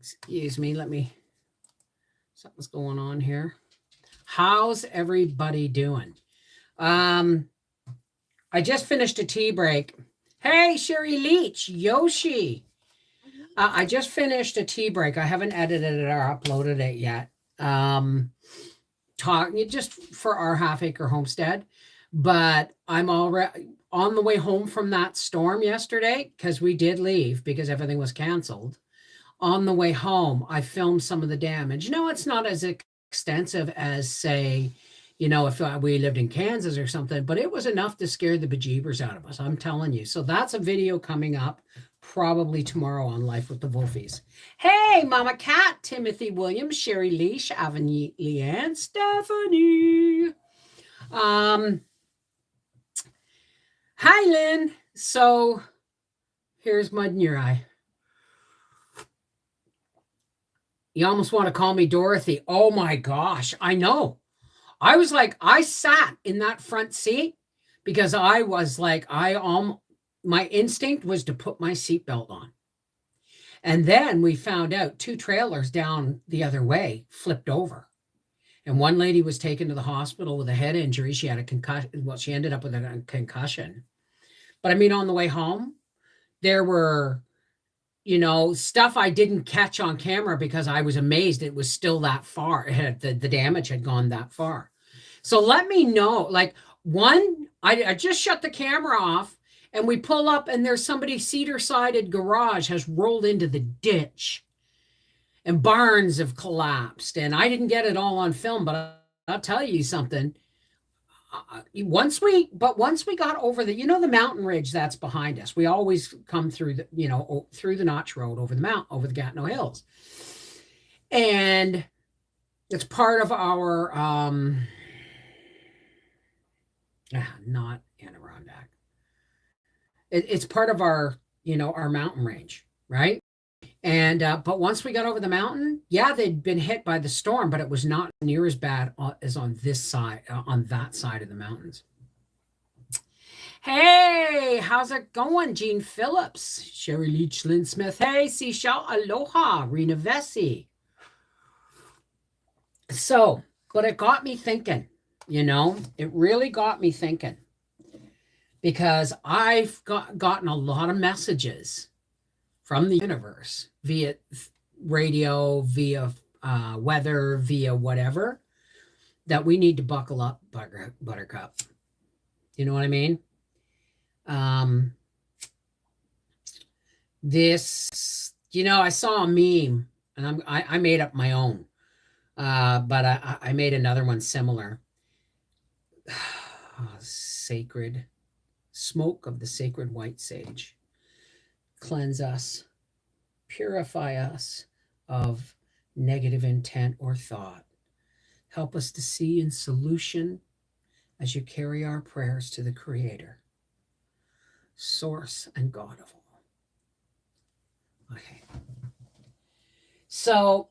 Excuse me. Something's going on here. How's everybody doing? I just finished a tea break. Hey, Sherry Leach, Yoshi. I just finished a tea break. I haven't edited it or uploaded it yet. Talking just for our half acre homestead, but I'm already on the way home from that storm yesterday because we did leave because everything was canceled. On the way home, I filmed some of the damage. No, it's not as extensive as, say, if we lived in Kansas or something, but it was enough to scare the bejeebers out of us. I'm telling you. So that's a video coming up probably tomorrow on Life with the Wolfies. Hey, Mama Cat, Timothy Williams, Sherry Leash, Avenue Leanne, Stephanie. Hi, Lynn. So here's mud in your eye. You almost want to call me Dorothy. Oh my gosh, I know. I was like, I sat in that front seat because I was like, my instinct was to put my seatbelt on. And then we found out 2 trailers down the other way flipped over. And one lady was taken to the hospital with a head injury. She had a concussion. Well, she ended up with a concussion. But I mean, on the way home, there were, stuff I didn't catch on camera because I was amazed it was still that far. The damage had gone that far. So let me know, like I just shut the camera off and we pull up and there's somebody's cedar-sided garage has rolled into the ditch and barns have collapsed. And I didn't get it all on film, but I'll tell you something. Once we got over the mountain ridge that's behind us, we always come through through the Notch Road over the Gatineau Hills, and it's part of our not Adirondack. It's part of our our mountain range, right? And but once we got over the mountain, yeah, they'd been hit by the storm, but it was not near as bad as on this side, on that side of the mountains. Hey, how's it going, Jean Phillips, Sherry Leach, Lynn Smith? Hey, Seashell, aloha, Rena Vesey. So, but it got me thinking. It really got me thinking because I've gotten a lot of messages from the universe via radio, via weather, via whatever, that we need to buckle up, Buttercup. You know what I mean? This, I saw a meme, and I made up my own, but I made another one similar. Sacred smoke of the sacred white sage. Cleanse us, purify us of negative intent or thought. Help us to see in solution as you carry our prayers to the Creator, Source and God of all. Okay. So,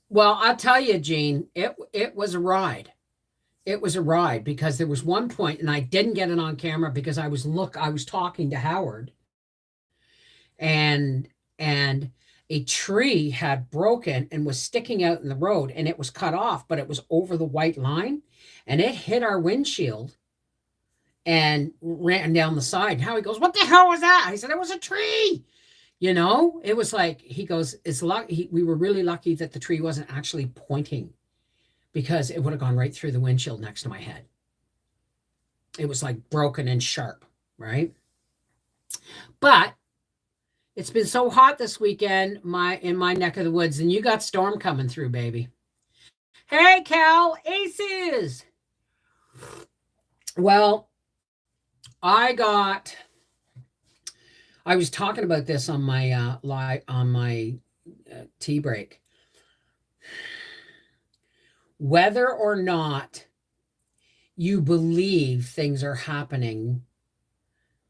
well, I'll tell you, Jean, it was a ride. It was a ride because there was one point, and I didn't get it on camera because I was talking to Howard, and a tree had broken and was sticking out in the road, and it was cut off, but it was over the white line, and it hit our windshield and ran down the side. Howie goes, "What the hell was that?" I said, "It was a tree." It was like, he goes, we were really lucky that the tree wasn't actually pointing, because it would have gone right through the windshield next to my head. It was like broken and sharp, right? But it's been so hot this weekend in my neck of the woods, and you got storm coming through, baby. Hey, Cal, aces. Well, I was talking about this on my tea break. Whether or not you believe things are happening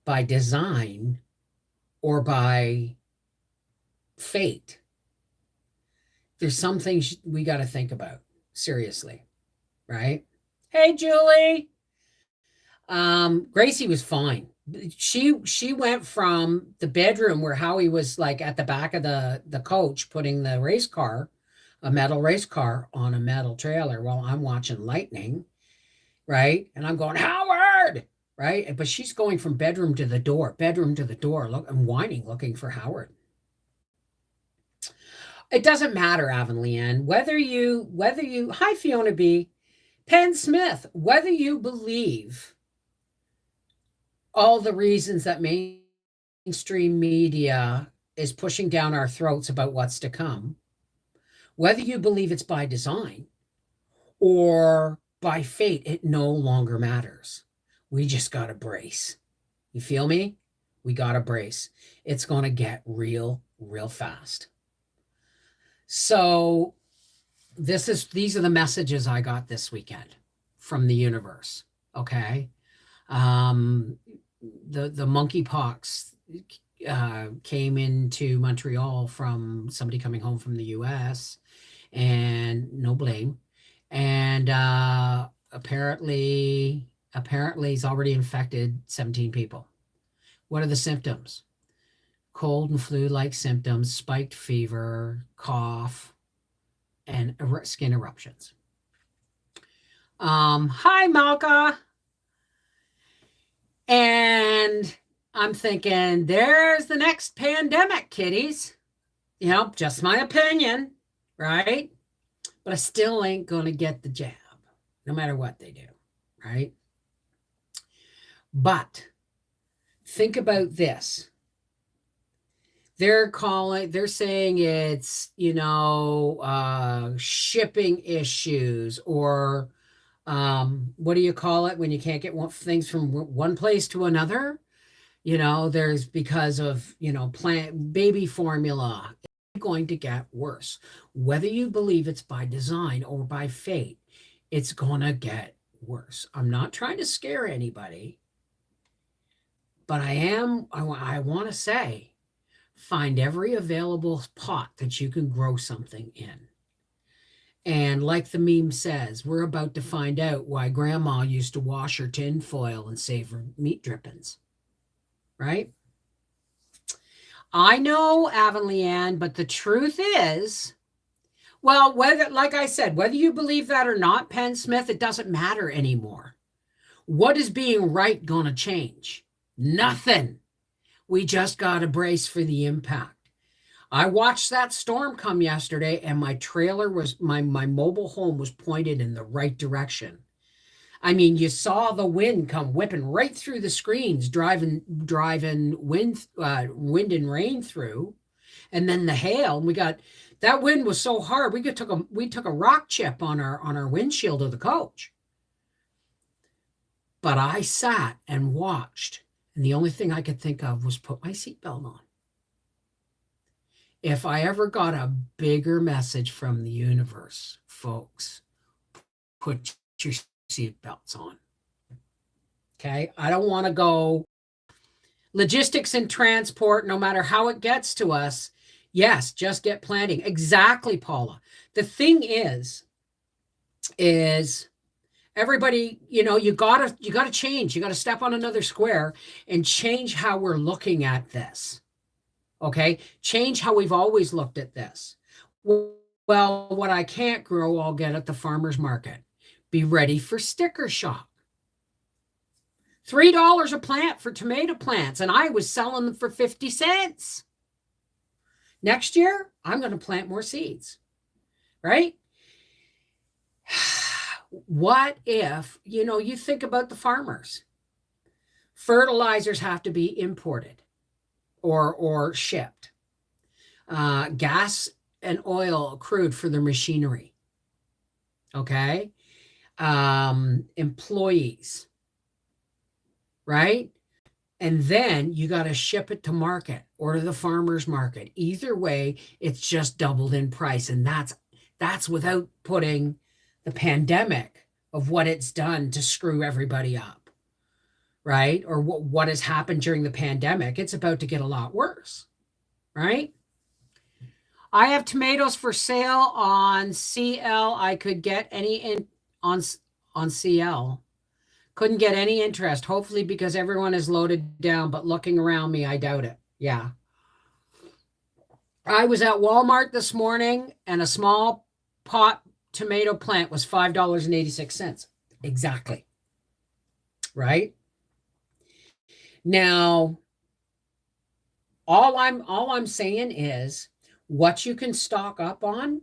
by design or by fate, there's some things we got to think about seriously, right? Hey, Julie. Gracie was fine. She went from the bedroom where Howie was like at the back of the coach putting the race car, a metal race car on a metal trailer while I'm watching lightning, right? And I'm going, Howard, right? But she's going from bedroom to the door, look, and whining, looking for Howard. It doesn't matter, Avonlea, whether you hi Fiona B, Penn Smith, whether you believe all the reasons that mainstream media is pushing down our throats about what's to come, whether you believe it's by design or by fate, it no longer matters. We just got to brace. You feel me? We got to brace. It's going to get real, real fast. So these are the messages I got this weekend from the universe. Okay. Um, the monkeypox came into Montreal from somebody coming home from the US, and no blame. And apparently he's already infected 17 people. What are the symptoms? Cold and flu-like symptoms, spiked fever, cough, and skin eruptions. Hi, Malka. And I'm thinking, there's the next pandemic, kiddies. Just my opinion, right? But I still ain't going to get the jab, no matter what they do, right? But think about this. They're saying it's, shipping issues, or what do you call it when you can't get things from one place to another? There's because of, plant baby formula. It's going to get worse. Whether you believe it's by design or by fate, it's going to get worse. I'm not trying to scare anybody, but I want to say, find every available pot that you can grow something in. And like the meme says, we're about to find out why grandma used to wash her tin foil and save her meat drippings. Right? I know, Avonlea, but the truth is, well, like I said, whether you believe that or not, Penn Smith, it doesn't matter anymore. What is being right going to change? Nothing. We just got to brace for the impact. I watched that storm come yesterday, and my mobile home was pointed in the right direction. I mean, you saw the wind come whipping right through the screens, driving wind and rain through, and then the hail. And that wind was so hard we took a rock chip on our windshield of the coach. But I sat and watched, and the only thing I could think of was put my seatbelt on. If I ever got a bigger message from the universe, folks, put your seatbelts on. Okay? I don't want to go logistics and transport, no matter how it gets to us. Yes, just get planting. Exactly, Paula. The thing is everybody, you gotta change. You gotta step on another square and change how we're looking at this. Okay? Change how we've always looked at this. Well, what I can't grow, I'll get at the farmer's market. Be ready for sticker shock. $3 a plant for tomato plants, and I was selling them for 50 cents. Next year, I'm going to plant more seeds, right? What if, you think about the farmers. Fertilizers have to be imported or shipped. Gas and oil accrued for their machinery. Okay? Employees, right? And then you got to ship it to market or to the farmer's market. Either way, it's just doubled in price. And that's without putting the pandemic of what it's done to screw everybody up, right? Or what has happened during the pandemic. It's about to get a lot worse, right? I have tomatoes for sale on CL. I could get any in on CL. Couldn't get any interest, hopefully because everyone is loaded down, but looking around me, I doubt it. Yeah. I was at Walmart this morning and a small pot tomato plant was $5.86. Exactly. Right? Now, all I'm saying is what you can stock up on,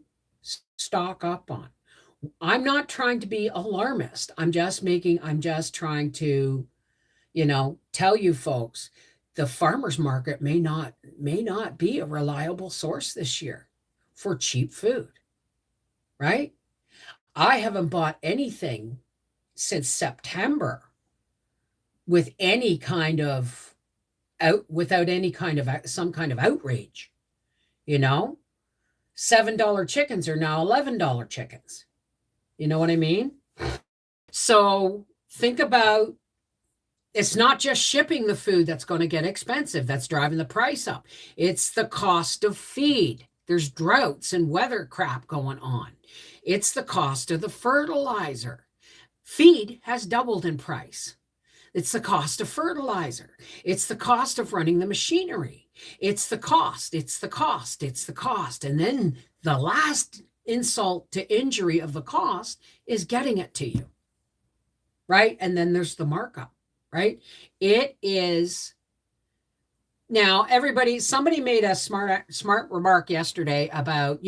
stock up on. I'm not trying to be alarmist. I'm just trying to, tell you folks the farmers market may not be a reliable source this year for cheap food. Right? I haven't bought anything since September with any kind of without any kind of some kind of outrage. $7 chickens are now $11 chickens. You know what I mean? So think about, it's not just shipping the food that's going to get expensive, that's driving the price up. It's the cost of feed. There's droughts and weather crap going on. It's the cost of the fertilizer. Feed has doubled in price. It's the cost of fertilizer. It's the cost of running the machinery. It's the cost. And then the last insult to injury of the cost is getting it to you. Right? And then there's the markup. Right? It is. Now, somebody made a smart remark yesterday about,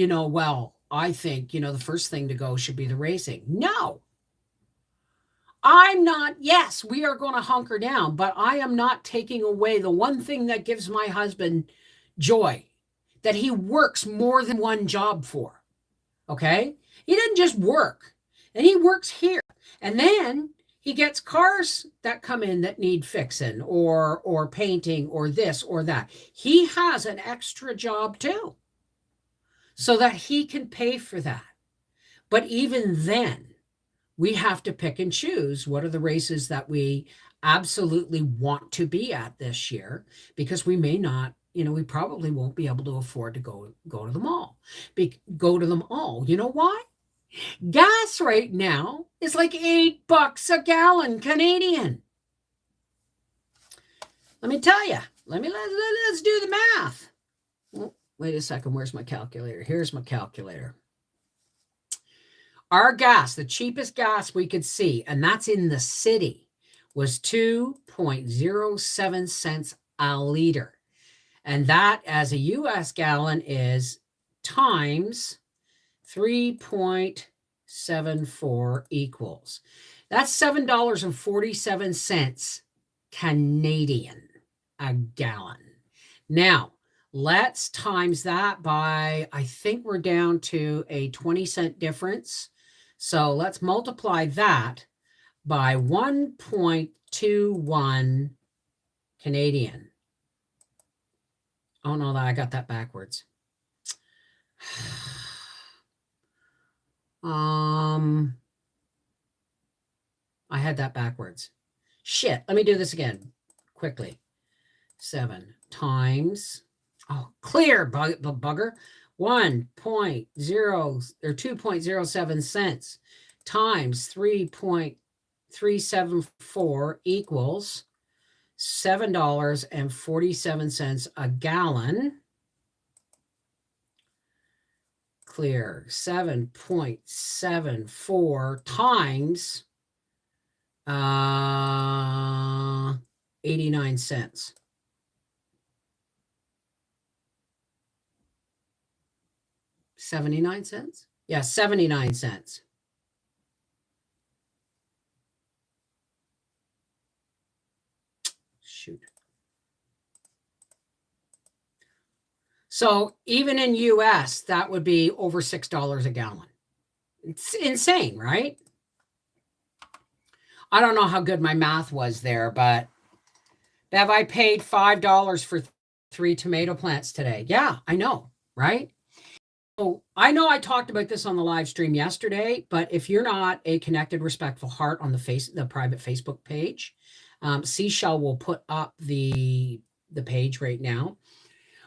I think, the first thing to go should be the racing. No. I'm not, yes, we are going to hunker down, but I am not taking away the one thing that gives my husband joy, that he works more than one job for. Okay? He doesn't just work, and he works here. And then he gets cars that come in that need fixing or painting or this or that. He has an extra job too, so that he can pay for that. But even then, we have to pick and choose what are the races that we absolutely want to be at this year, because we may not, we probably won't be able to afford to go to them all. Go to them all. You know why? Gas right now is like $8 a gallon Canadian. Let me tell you. Let's do the math. Oh, wait a second. Where's my calculator? Here's my calculator. Our gas, the cheapest gas we could see, and that's in the city, was 2.07 cents a liter. And that, as a U.S. gallon, is times 3.74 equals. That's $7.47 Canadian a gallon. Now, let's times that by, I think we're down to a 20-cent difference. So let's multiply that by 1.21 Canadian. Oh, no, I got that backwards. I had that backwards. Shit, let me do this again quickly. 7 times, clear, bugger, 2.07 cents times 3.374 equals $7.47 a gallon. Clear. 7.74 times 89 cents. $0.79? Yeah, 79 cents. Shoot. So even in US, that would be over $6 a gallon. It's insane, right? I don't know how good my math was there, but Bev, I paid $5 for 3 tomato plants today. Yeah, I know, right? So I know I talked about this on the live stream yesterday, but if you're not a Connected Respectful Heart on the private Facebook page, Seashell will put up the page right now.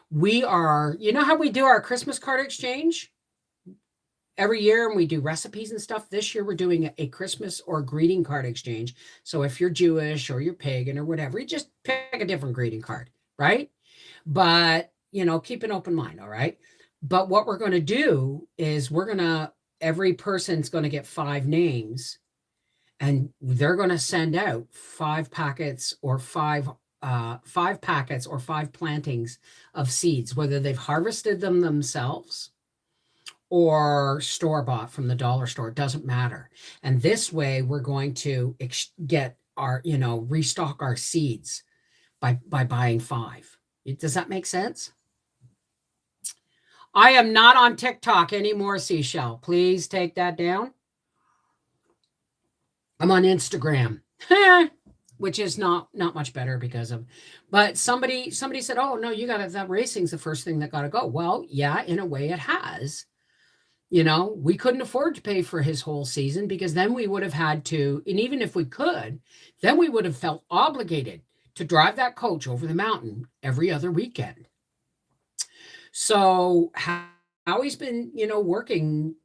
We are, you know how we do our Christmas card exchange? every year and we do recipes and stuff. This year we're doing a Christmas or greeting card exchange. So if you're Jewish or you're pagan or whatever, you just pick a different greeting card, right? But, keep an open mind, all right? But what we're going to do is every person's going to get 5 names, and they're going to send out 5 packets or 5 plantings of seeds, whether they've harvested them themselves or store-bought from the dollar store. It doesn't matter. And this way we're going to get our, restock our seeds by buying 5. Does that make sense? I am not on TikTok anymore, Seashell. Please take that down. I'm on Instagram, which is not much better but somebody said, oh, no, that racing's the first thing that got to go. Well, yeah, in a way it has. We couldn't afford to pay for his whole season, because then we would have had to, and even if we could, then we would have felt obligated to drive that coach over the mountain every other weekend. So Howie's been, working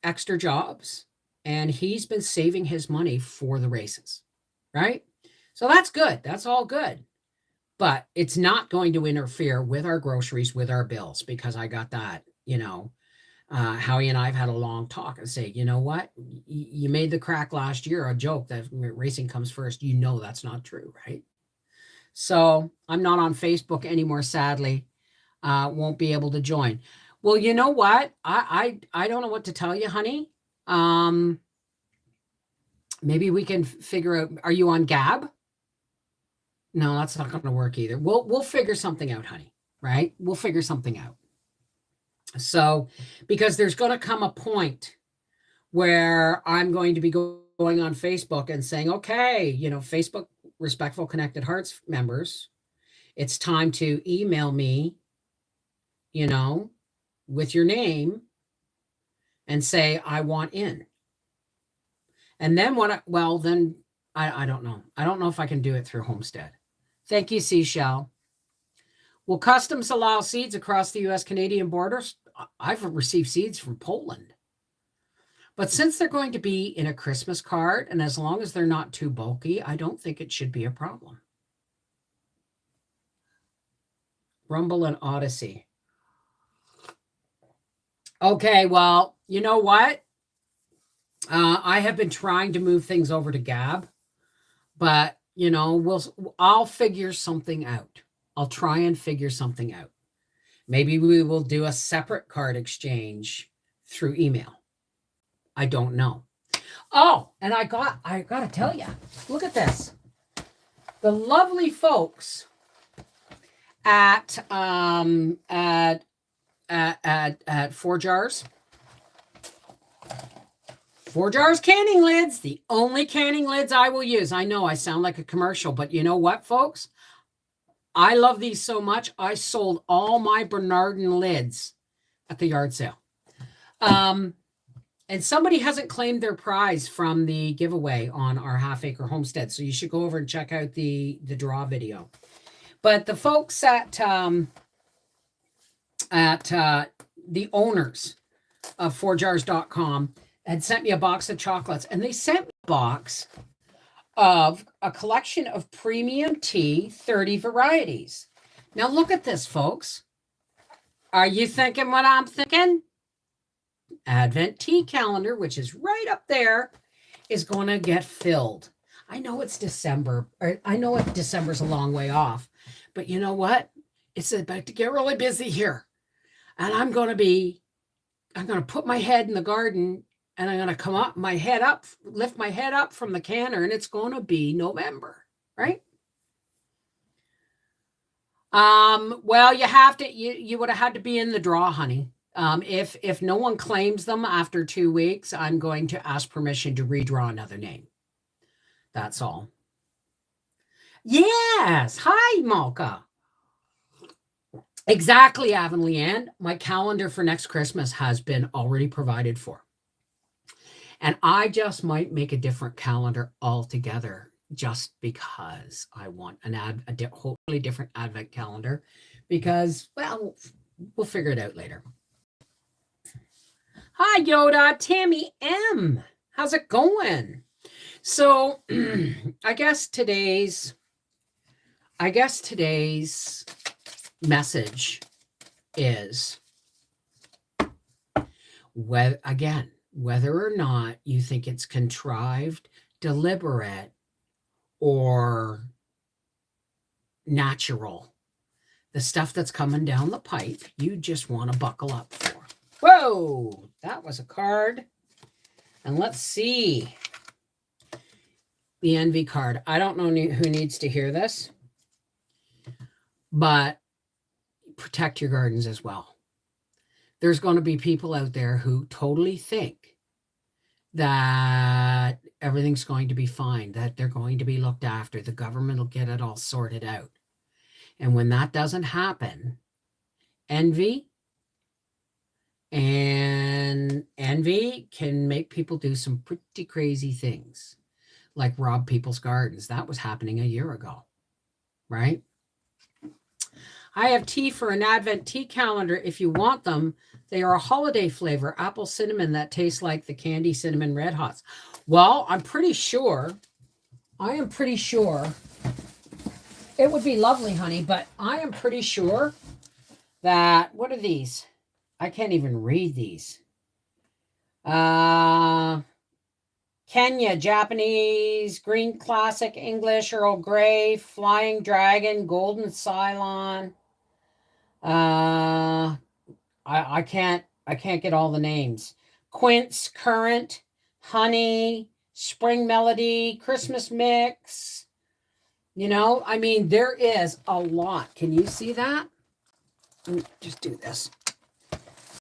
extra jobs, and he's been saving his money for the races, right? So that's good. That's all good. But it's not going to interfere with our groceries, with our bills, because I got that, Howie and I have had a long talk and say, you know what? You made the crack last year a joke that racing comes first. That's not true, right? So I'm not on Facebook anymore, sadly. Won't be able to join. Well, you know what? I don't know what to tell you, honey. Maybe we can figure out. Are you on Gab? No, that's not going to work either. We'll figure something out, honey. Right? We'll figure something out. So, because there's going to come a point where I'm going to be going on Facebook and saying, okay, Facebook Respectful Connected Hearts members, it's time to email me, with your name and say, I want in. And then I don't know. I don't know if I can do it through Homestead. Thank you, Seashell. Will customs allow seeds across the U.S.-Canadian borders? I've received seeds from Poland. But since they're going to be in a Christmas card, and as long as they're not too bulky, I don't think it should be a problem. Rumble and Odyssey. Okay, well, you know what? I have been trying to move things over to Gab, but, I'll figure something out. I'll try and figure something out. Maybe we will do a separate card exchange through email. I don't know. Oh, and I got to tell you, look at this. The lovely folks at 4 Jars. 4 Jars canning lids, the only canning lids I will use. I know I sound like a commercial, but you know what, folks? I love these so much. I sold all my Bernardin lids at the yard sale. And somebody hasn't claimed their prize from the giveaway on our Half Acre Homestead. So you should go over and check out the draw video. But the folks at the owners of 4jars.com had sent me a box of chocolates, and they sent me a box of a collection of premium tea, 30 varieties. Now look at this, folks. Are you thinking what I'm thinking? Advent tea calendar, which is right up there, is going to get filled. I know it's December. I know December's a long way off, but you know what? It's about to get really busy here. And I'm going to put my head in the garden, and I'm going to lift my head up from the canner, and it's going to be November, right? Well, you would have had to be in the draw, honey. If no one claims them after 2 weeks, I'm going to ask permission to redraw another name. That's all. Yes. Hi, Malka. Exactly, Avonlea Ann. My calendar for next Christmas has been already provided for. And I just might make a different calendar altogether, just because I want a hopefully different Advent calendar, because, well, we'll figure it out later. Hi, Yoda. Tammy M. How's it going? So, I guess today's message is whether or not you think it's contrived, deliberate, or natural, the stuff that's coming down the pipe, you just want to buckle up for. Whoa, that was a card. And let's see the envy card. I don't know who needs to hear this, but protect your gardens as well. There's going to be people out there who totally think that everything's going to be fine, that they're going to be looked after, the government will get it all sorted out. And when that doesn't happen, envy can make people do some pretty crazy things, like rob people's gardens. That was happening a year ago, right? I have tea for an Advent tea calendar if you want them. They are a holiday flavor, apple cinnamon, that tastes like the candy cinnamon Red Hots. Well, I am pretty sure it would be lovely, honey, but I am pretty sure that, what are these? I can't even read these. Kenya, Japanese, Green Classic, English, Earl Grey, Flying Dragon, Golden Ceylon. I can't get all the names. Quince, Currant, Honey, Spring Melody, Christmas Mix. You know, I mean, there is a lot. Can you see that? Let me just do this.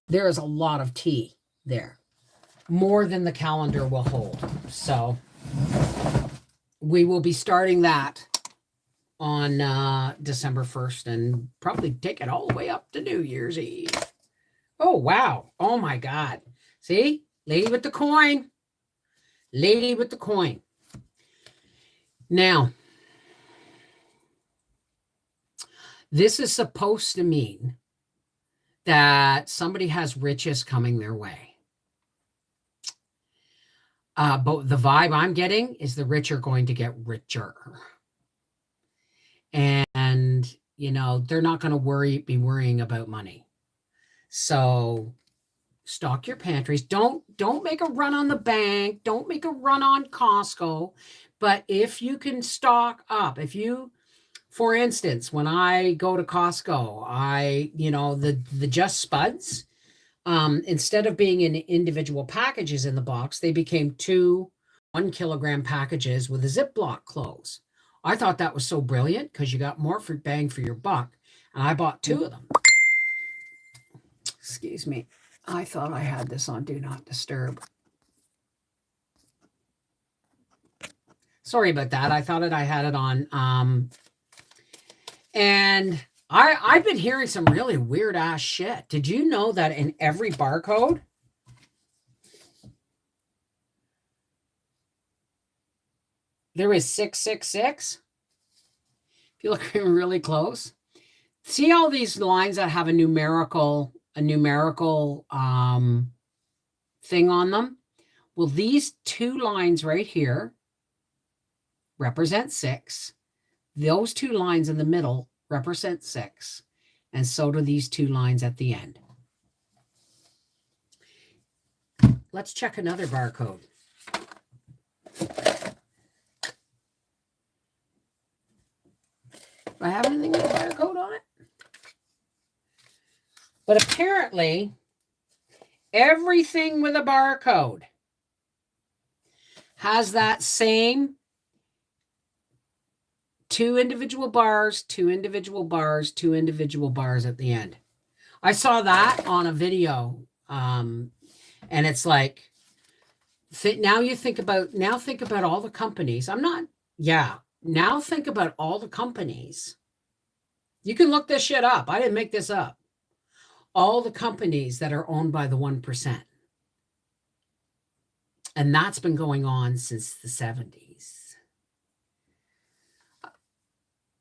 There is a lot of tea there. More than the calendar will hold. So we will be starting that on December 1st and probably take it all the way up to New Year's Eve. Oh, wow. Oh, my God. See? Lady with the coin. Lady with the coin. Now, this is supposed to mean that somebody has riches coming their way. But the vibe I'm getting is the rich are going to get richer. And, you know, they're not going to be worrying about money. So stock your pantries. Don't make a run on the bank. Don't make a run on Costco. But if you can stock up, for instance, when I go to Costco, the Just Spuds, instead of being in individual packages in the box, they became 2 1-kilogram packages with a Ziploc close. I thought that was so brilliant because you got more for bang for your buck. And I bought 2 of them. Excuse me. I thought I had this on Do Not Disturb. Sorry about that. I thought I had it on. And I've been hearing some really weird ass shit. Did you know that in every barcode, there is 666? If you look really close, see all these lines that have a numerical thing on them? Well, these 2 lines right here represent 6. Those 2 lines in the middle represent 6. And so do these 2 lines at the end. Let's check another barcode. Do I have anything with a barcode on it? But apparently, everything with a barcode has that same 2 individual bars, 2 individual bars, 2 individual bars at the end. I saw that on a video, and it's like, now think about all the companies. Now think about all the companies. You can look this shit up. I didn't make this up. All the companies that are owned by the 1%. And that's been going on since the 70s.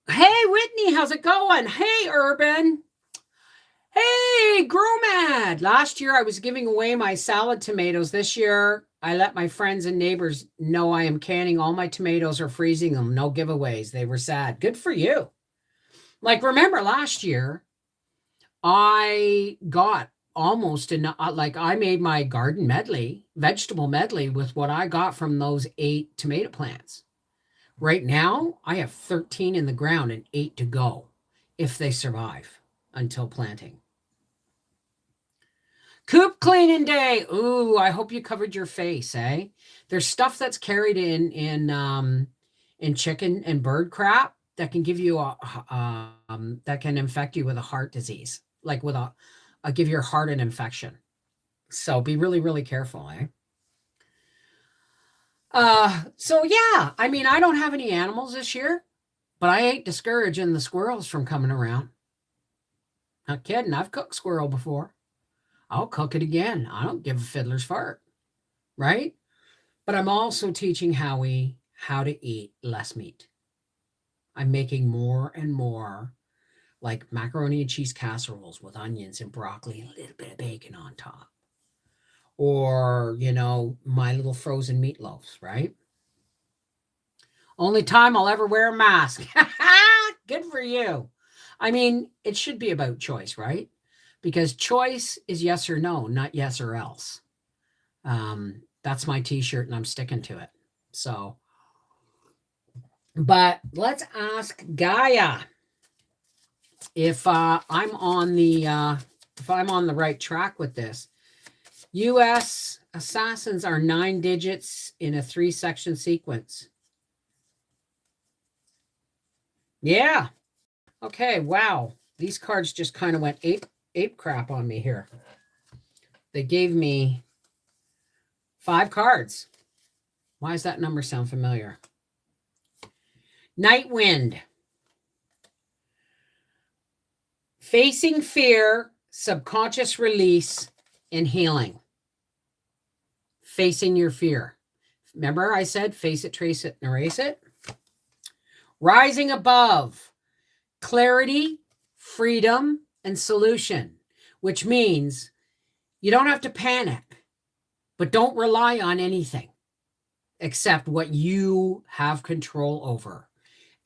Hey, Whitney, how's it going? Hey, Urban. Hey, Grow Mad! Last year I was giving away my salad tomatoes. This year I let my friends and neighbors know I am canning all my tomatoes or freezing them. No giveaways. They were sad. Good for you. Like, remember last year I got almost enough. Like, I made my garden medley, vegetable medley, with what I got from those 8 tomato plants. Right now, I have 13 in the ground and 8 to go if they survive until planting. Coop cleaning day. Ooh, I hope you covered your face, eh? There's stuff that's carried in chicken and bird crap that can give you that can infect you with a heart disease, like with give your heart an infection. So be really, really careful, eh? So yeah, I mean, I don't have any animals this year, but I ain't discouraging the squirrels from coming around. Not kidding. I've cooked squirrel before. I'll cook it again. I don't give a fiddler's fart, right? But I'm also teaching Howie how to eat less meat. I'm making more and more like macaroni and cheese casseroles with onions and broccoli and a little bit of bacon on top. Or, my little frozen meatloaves, right? Only time I'll ever wear a mask. Good for you. I mean, it should be about choice, right? Because choice is yes or no, not yes or else. That's my t-shirt and I'm sticking to it. So, but let's ask Gaia if I'm on the right track with this. U.S. assassins are 9 digits in a 3-section sequence. Yeah. Okay. Wow. These cards just kind of went ape crap on me here. They gave me 5 cards. Why does that number sound familiar? Night wind. Facing fear, subconscious release, and healing. Facing your fear. Remember I said face it, trace it, and erase it? Rising above. Clarity, freedom, and solution, which means you don't have to panic, but don't rely on anything except what you have control over.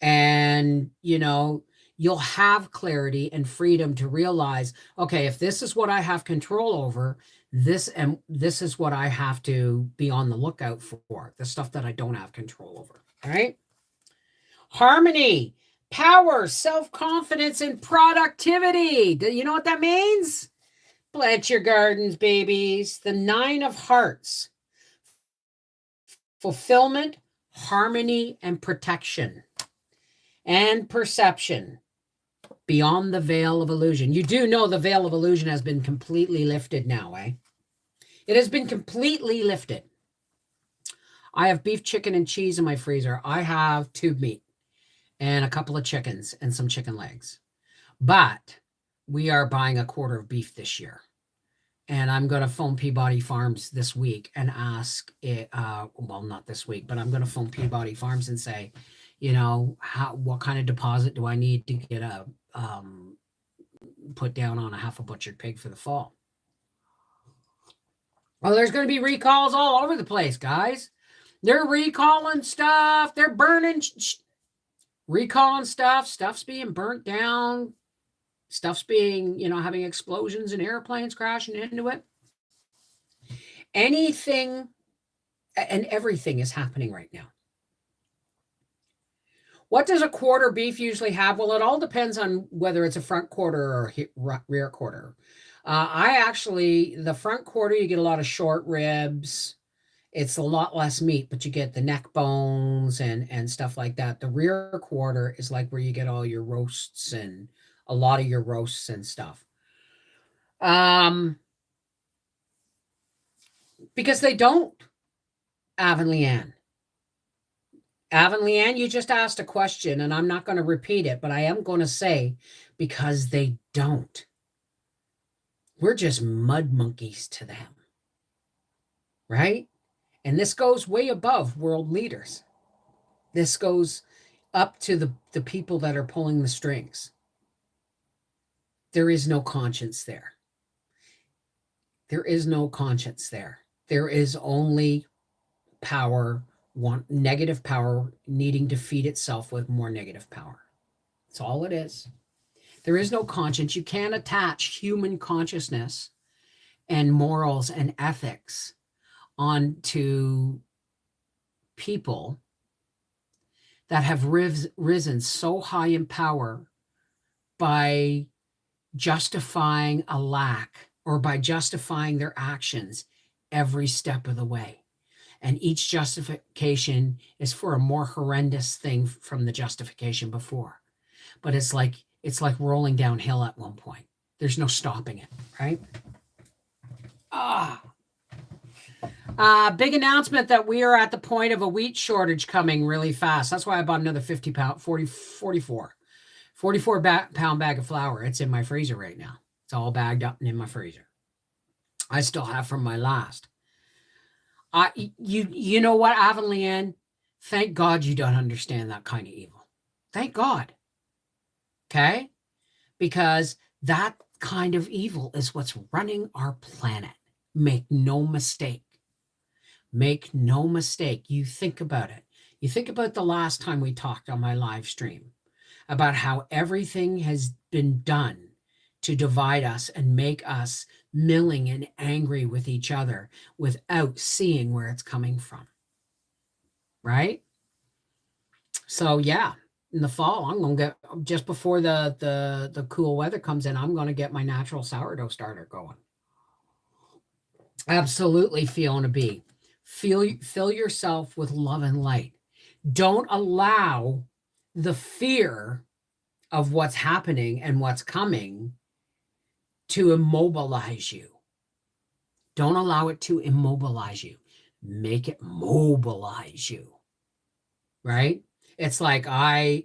And, you'll have clarity and freedom to realize, okay, if this is what I have control over, this is what I have to be on the lookout for, the stuff that I don't have control over, right? Harmony, power, self-confidence, and productivity. Do you know what that means? Plant your gardens, babies. The 9 of hearts. Fulfillment, harmony, and protection. And perception. Beyond the veil of illusion. You do know the veil of illusion has been completely lifted now, eh? It has been completely lifted. I have beef, chicken, and cheese in my freezer. I have tube meat and a couple of chickens and some chicken legs. But we are buying a quarter of beef this year. And I'm going to phone Peabody Farms this week and ask it, well, not this week, but I'm going to phone Peabody Farms and say, what kind of deposit do I need to get put down on a half a butchered pig for the fall? Well, there's going to be recalls all over the place, guys. They're recalling stuff. They're burning, recalling stuff. Stuff's being burnt down. Stuff's being, having explosions and airplanes crashing into it. Anything and everything is happening right now. What does a quarter beef usually have? Well, it all depends on whether it's a front quarter or rear quarter. The front quarter, you get a lot of short ribs. It's a lot less meat, but you get the neck bones and stuff like that. The rear quarter is like where you get all your roasts and a lot of your roasts and stuff. Because they don't, Avon Leanne, you just asked a question, and I'm not going to repeat it, but I am going to say, because they don't. We're just mud monkeys to them, right? And this goes way above world leaders. This goes up to the people that are pulling the strings. There is no conscience there. There is no conscience there. There is only power, one negative power needing to feed itself with more negative power. That's all it is. There is no conscience. You can't attach human consciousness and morals and ethics onto people that have risen so high in power by justifying a lack or by justifying their actions every step of the way. And each justification is for a more horrendous thing from the justification before. But it's like rolling downhill at one point. There's no stopping it, right? Big announcement that we are at the point of a wheat shortage coming really fast. That's why I bought another 44 pound bag of flour. It's in my freezer right now. It's all bagged up and in my freezer. I still have from my last. You know what, Avonlea Ann? Thank God you don't understand that kind of evil. Thank God. Okay? Because that kind of evil is what's running our planet. Make no mistake. Make no mistake. You think about it. You think about the last time we talked on my live stream about how everything has been done to divide us and make us milling and angry with each other without seeing where it's coming from. Right? So yeah, in the fall, I'm going to get, just before the cool weather comes in, I'm going to get my natural sourdough starter going. Absolutely, Fiona B. Fill yourself with love and light. Don't allow the fear of what's happening and what's coming to immobilize you. Don't allow it to immobilize you. Make it mobilize you. Right? It's like I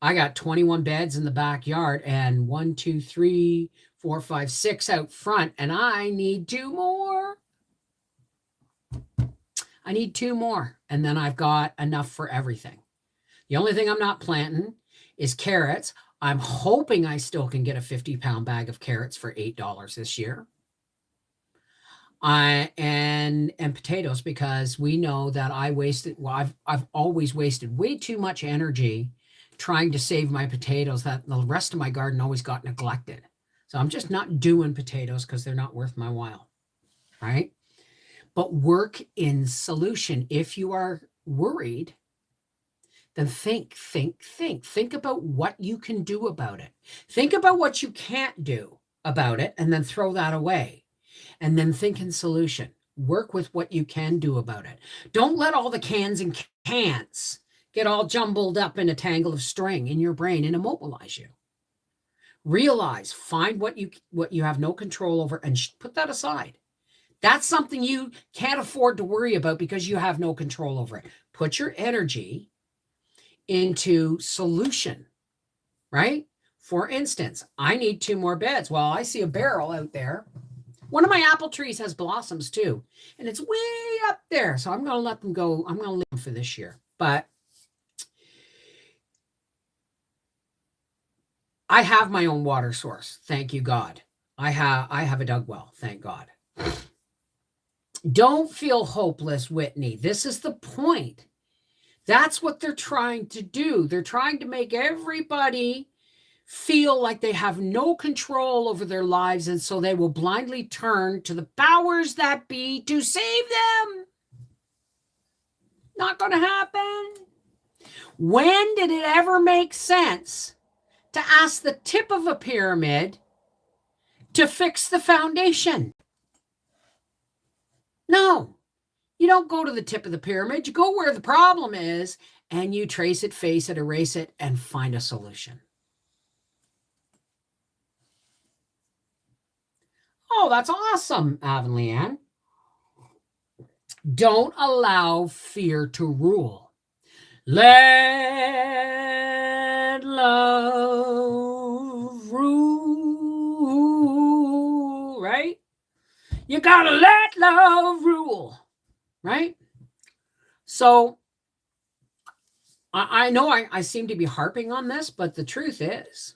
got 21 beds in the backyard and 1, 2, 3, 4, 5, 6 out front, and I need 2 more. I need 2 more, and then I've got enough for everything. The only thing I'm not planting is carrots. I'm hoping I still can get a 50-pound bag of carrots for $8 this year. And potatoes, because we know that I've always wasted way too much energy trying to save my potatoes that the rest of my garden always got neglected. So I'm just not doing potatoes because they're not worth my while, right? But work in solution. If you are worried, then think about what you can do about it. Think about what you can't do about it, and then throw that away. And then think in solution. Work with what you can do about it. Don't let all the cans and can'ts get all jumbled up in a tangle of string in your brain and immobilize you. Realize, find what you have no control over and put that aside. That's something you can't afford to worry about because you have no control over it. Put your energy into solution, right? For instance, I need 2 more beds. Well, I see a barrel out there. One of my apple trees has blossoms too, and it's way up there. So I'm going to let them go. I'm going to leave them for this year. But I have my own water source. Thank you, God. I have a dug well. Thank God. Don't feel hopeless, Whitney. This is the point. That's what they're trying to do. They're trying to make everybody feel like they have no control over their lives, and so they will blindly turn to the powers that be to save them. Not going to happen. When did it ever make sense to ask the tip of a pyramid to fix the foundation? No. You don't go to the tip of the pyramid. You go where the problem is, and you trace it, face it, erase it, and find a solution. Oh, that's awesome, Avonlea Ann. Don't allow fear to rule. Let love rule, right? You gotta let love rule, right? So I know I seem to be harping on this, but the truth is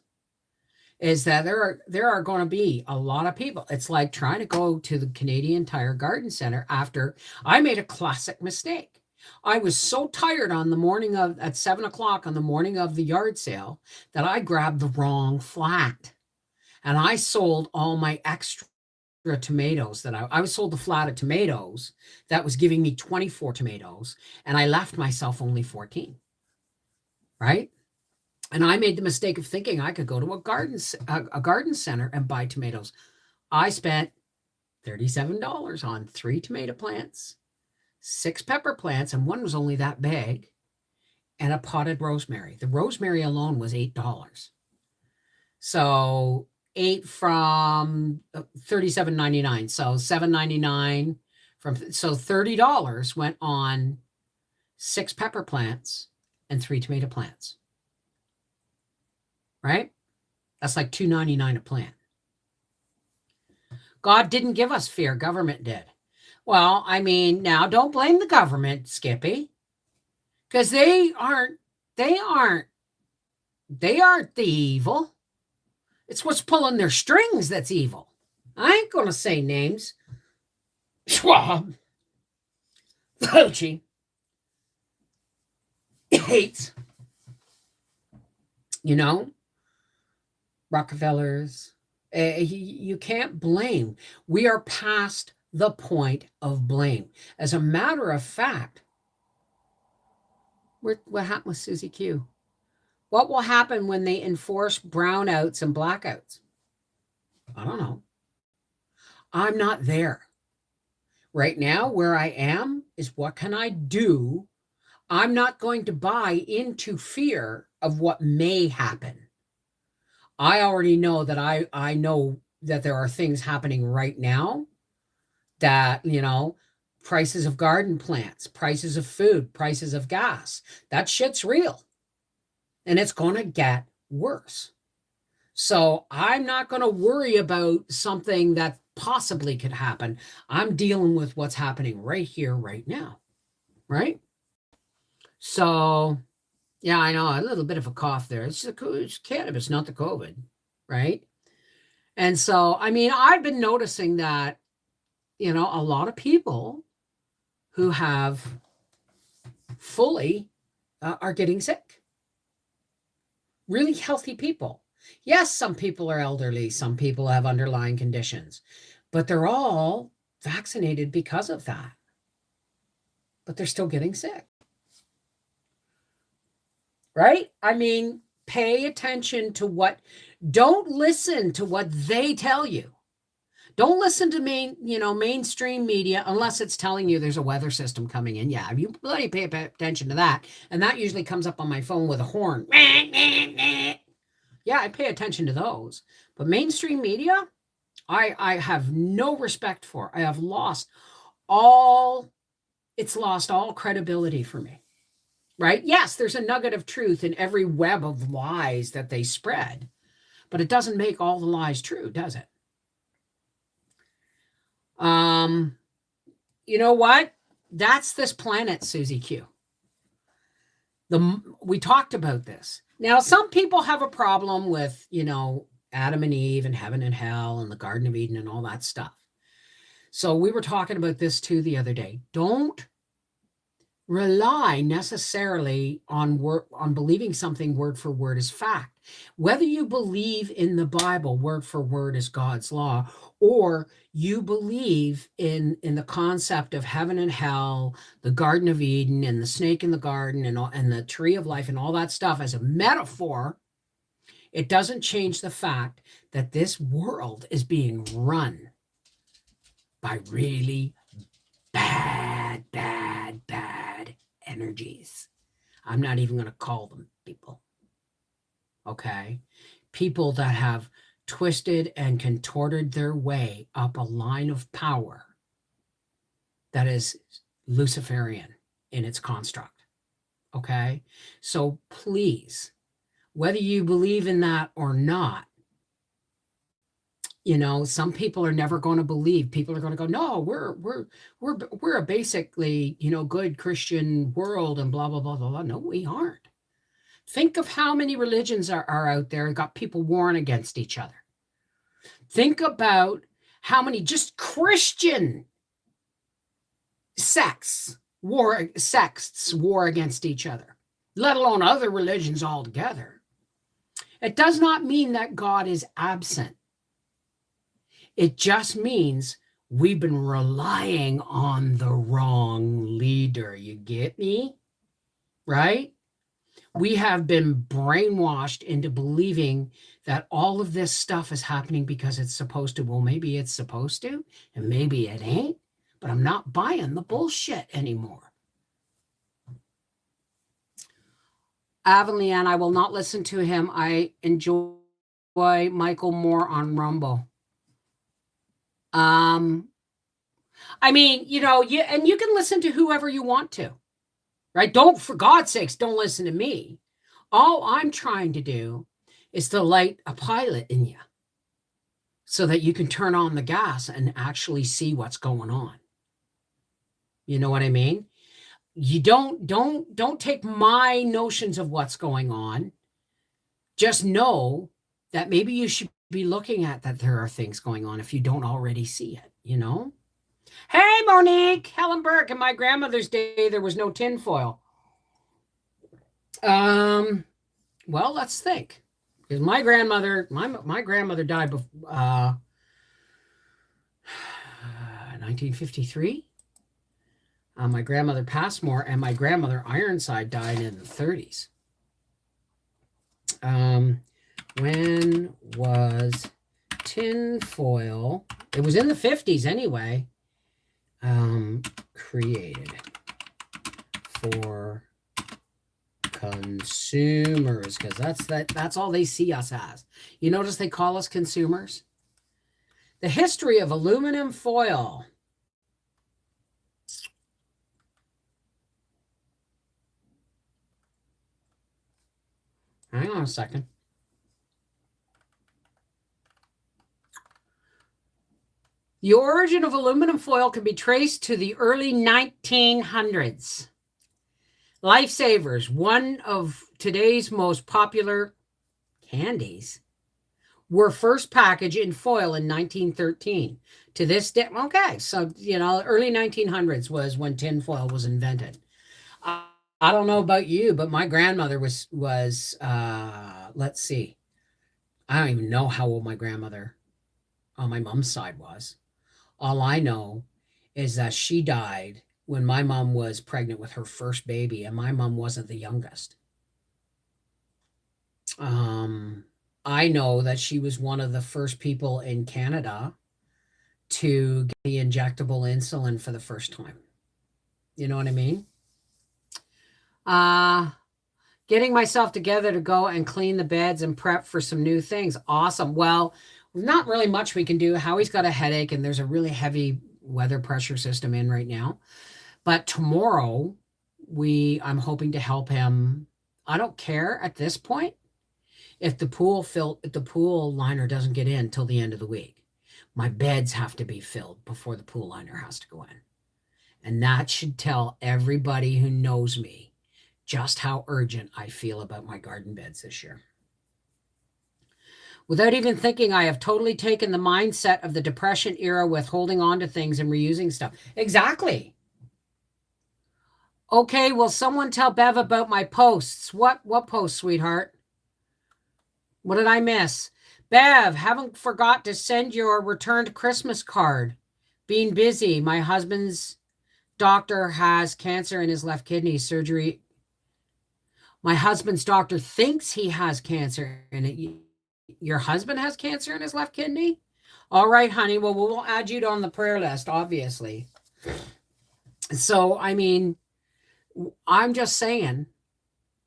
is that there are going to be a lot of people. It's like trying to go to the Canadian Tire Garden Center after I made a classic mistake. I was so tired on the morning of at 7 o'clock on the morning of the yard sale that I grabbed the wrong flat, and I sold all my extra tomatoes that I was sold the flat of tomatoes that was giving me 24 tomatoes, and I left myself only 14. Right? And I made the mistake of thinking I could go to a garden center and buy tomatoes. I spent $37 on 3 tomato plants, 6 pepper plants, and one was only that big, and a potted rosemary. The rosemary alone was $8. So 8 from $37.99. So $7.99 so $30 went on 6 pepper plants and 3 tomato plants. Right? That's like $2.99 a plant. God didn't give us fear, government did. Well, I mean, now don't blame the government, Skippy, because they aren't the evil. It's what's pulling their strings that's evil. I ain't going to say names. Schwab, Fauci, Gates, Rockefellers. You can't blame. We are past the point of blame. As a matter of fact, what happened with Susie Q? What will happen when they enforce brownouts and blackouts? I don't know. I'm not there. Right now, where I am is what can I do? I'm not going to buy into fear of what may happen. I already know that I know that there are things happening right now that, prices of garden plants, prices of food, prices of gas, that shit's real. And it's going to get worse. So I'm not going to worry about something that possibly could happen. I'm dealing with what's happening right here, right now. Right? So, yeah, I know, a little bit of a cough there. It's cannabis, not the COVID. Right? And so, I mean, I've been noticing that, a lot of people who have fully are getting sick. Really healthy people. Yes, some people are elderly. Some people have underlying conditions, but they're all vaccinated because of that. But they're still getting sick. Right? I mean, pay attention to don't listen to what they tell you. Don't listen to mainstream media unless it's telling you there's a weather system coming in. Yeah, you bloody pay attention to that. And that usually comes up on my phone with a horn. Yeah, I pay attention to those. But mainstream media, I have no respect for. I have lost all credibility for me. Right? Yes, there's a nugget of truth in every web of lies that they spread. But it doesn't make all the lies true, does it? You know what? That's this planet, Susie Q. We talked about this. Now, some people have a problem with, Adam and Eve and heaven and hell and the Garden of Eden and all that stuff. So we were talking about this too the other day. Don't rely necessarily on believing something word for word is fact. Whether you believe in the Bible word for word is God's law, or you believe in the concept of heaven and hell, the Garden of Eden and the snake in the garden and the tree of life and all that stuff as a metaphor, it doesn't change the fact that this world is being run by really bad energies. I'm not even going to call them people. Okay? People that have twisted and contorted their way up a line of power that is Luciferian in its construct. Okay? So please, whether you believe in that or not, some people are never going to believe. People are going to go, no, we're a basically, good Christian world and blah, blah, blah, blah, blah. No, we aren't. Think of how many religions are out there and got people warring against each other. Think about how many just Christian sects war against each other, let alone other religions altogether. It does not mean that God is absent. It just means we've been relying on the wrong leader. You get me? Right? We have been brainwashed into believing that all of this stuff is happening because it's supposed to. Well, maybe it's supposed to, and maybe it ain't, but I'm not buying the bullshit anymore. Avalian, I will not listen to him. I enjoy Michael more on Rumble. I mean, you can listen to whoever you want to, right? Don't, for God's sakes, don't listen to me. All I'm trying to do is to light a pilot in you so that you can turn on the gas and actually see what's going on. You know what I mean? You don't take my notions of what's going on. Just know that maybe you should be looking at that there are things going on if you don't already see it, Hey, Monique, Helen Burke, and my grandmother's day, there was no tinfoil. Well, let's think. Because my grandmother died before 1953. My grandmother Passmore and my grandmother Ironside died in the 30s. When was tinfoil? It was in the 50s anyway. Created for consumers, because that's all they see us as. You notice they call us consumers? The history of aluminum foil. Hang on a second. The origin of aluminum foil can be traced to the early 1900s. Lifesavers, one of today's most popular candies, were first packaged in foil in 1913. To this day, okay, so, early 1900s was when tin foil was invented. I don't know about you, but my grandmother was let's see. I don't even know how old my grandmother on my mom's side was. All I know is that she died when my mom was pregnant with her first baby, and my mom wasn't the youngest. I know that she was one of the first people in Canada to get the injectable insulin for the first time. You know what I mean? Getting myself together to go and clean the beds and prep for some new things. Awesome. Well, not really much we can do. Howie's got a headache, and there's a really heavy weather pressure system in right now. But tomorrow, I'm hoping to help him. I don't care at this point if the pool liner doesn't get in till the end of the week. My beds have to be filled before the pool liner has to go in. And that should tell everybody who knows me just how urgent I feel about my garden beds this year. Without even thinking, I have totally taken the mindset of the Depression era with holding on to things and reusing stuff. Exactly. Okay, will someone tell Bev about my posts? What posts, sweetheart? What did I miss? Bev, haven't forgot to send your returned Christmas card. Being busy. My husband's doctor has cancer in his left kidney. Surgery. My husband's doctor thinks he has cancer in it. Your husband has cancer in his left kidney? All right, honey. Well, we'll add you on the prayer list, obviously. So, I mean, I'm just saying,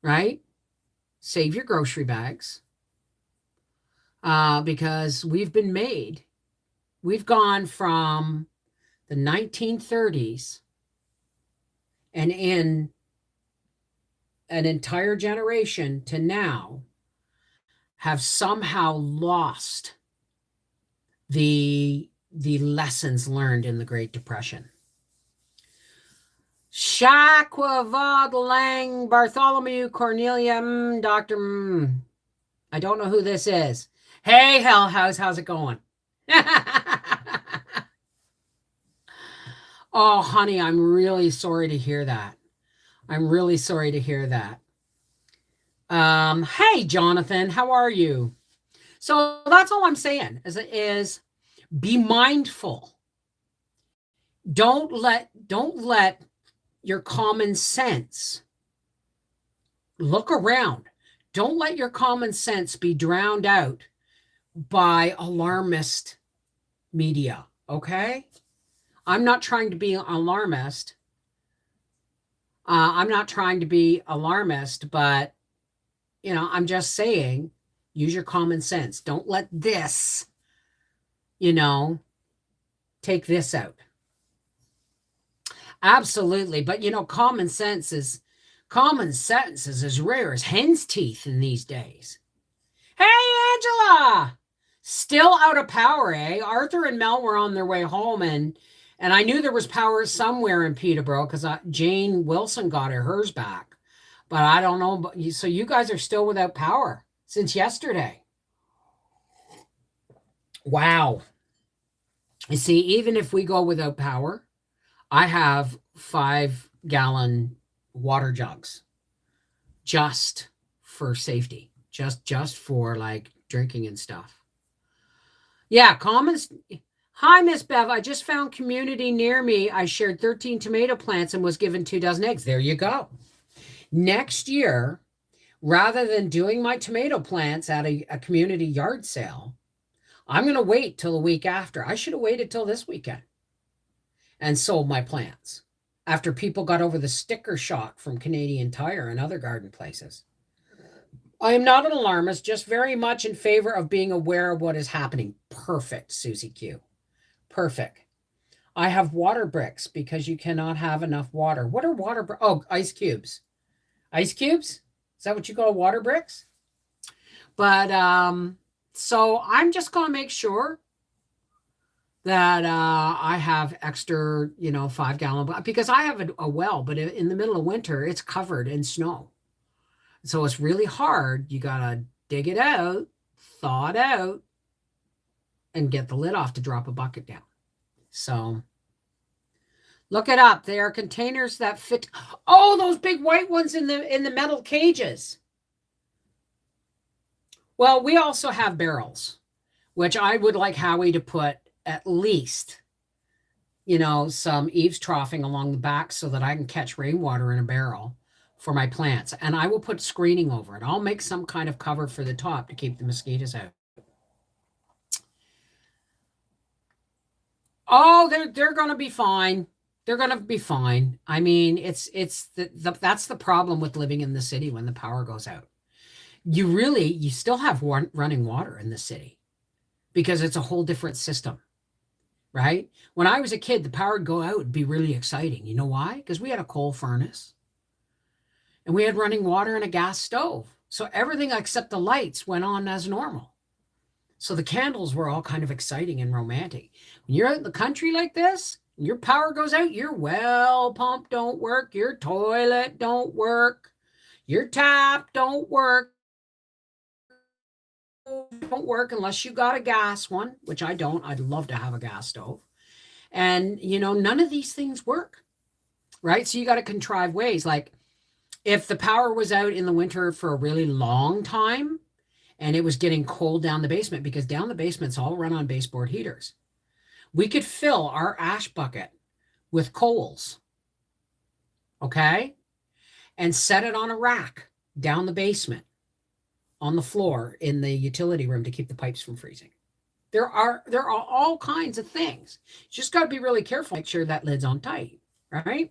right? Save your grocery bags. Because we've gone from the 1930s and in an entire generation to now have somehow lost the lessons learned in the Great Depression. Shaquavad Lang, Bartholomew, Cornelia, Dr. I don't know who this is. Hey, Hell House, how's it going? Oh, honey, I'm really sorry to hear that. I'm really sorry to hear that. Hey, Jonathan, how are you? So that's all I'm saying is be mindful. Don't let your common sense look around. Don't let your common sense be drowned out by alarmist media, okay? I'm not trying to be alarmist. I'm not trying to be alarmist, but I'm just saying use your common sense. Don't let this, take this out. Absolutely. But common sense is as rare as hen's teeth in these days. Hey, Angela! Still out of power, eh? Arthur and Mel were on their way home, and I knew there was power somewhere in Peterborough because Jane Wilson got hers back. But I don't know. So you guys are still without power since yesterday. Wow. You see, even if we go without power, I have 5-gallon water jugs just for safety, just for like drinking and stuff. Yeah, commons. Hi, Miss Bev. I just found community near me. I shared 13 tomato plants and was given 2 dozen eggs. There you go. Next year, rather than doing my tomato plants at a community yard sale, I'm going to wait till the week after. I should have waited till this weekend and sold my plants after people got over the sticker shock from Canadian Tire and other garden places. I am not an alarmist, just very much in favor of being aware of what is happening. Perfect, Susie Q. Perfect. I have water bricks because you cannot have enough water. What are water bricks? Oh, ice cubes. Ice cubes? Is that what you call water bricks? But so I'm just going to make sure that I have extra, 5-gallon, because I have a well, but in the middle of winter, it's covered in snow. So it's really hard. You got to dig it out, thaw it out, and get the lid off to drop a bucket down. So look it up. They are containers that fit. Oh, those big white ones in the metal cages. Well, we also have barrels, which I would like Howie to put at least, some eaves troughing along the back so that I can catch rainwater in a barrel for my plants. And I will put screening over it. I'll make some kind of cover for the top to keep the mosquitoes out. Oh, they're going to be fine. They're going to be fine. I mean, that's the problem with living in the city when the power goes out. You still have running water in the city because it's a whole different system, right? When I was a kid, the power would go out and be really exciting. You know why? Because we had a coal furnace and we had running water and a gas stove. So everything except the lights went on as normal. So the candles were all kind of exciting and romantic. When you're out in the country like this, your power goes out, your well pump don't work, your toilet don't work, your tap don't work unless you got a gas one, which I don't. I'd love to have a gas stove. And, none of these things work, right? So you got to contrive ways. Like if the power was out in the winter for a really long time and it was getting cold down the basement, because down the basement's all run on baseboard heaters, we could fill our ash bucket with coals, okay? And set it on a rack down the basement on the floor in the utility room to keep the pipes from freezing. There are all kinds of things. You just got to be really careful, make sure that lid's on tight, right?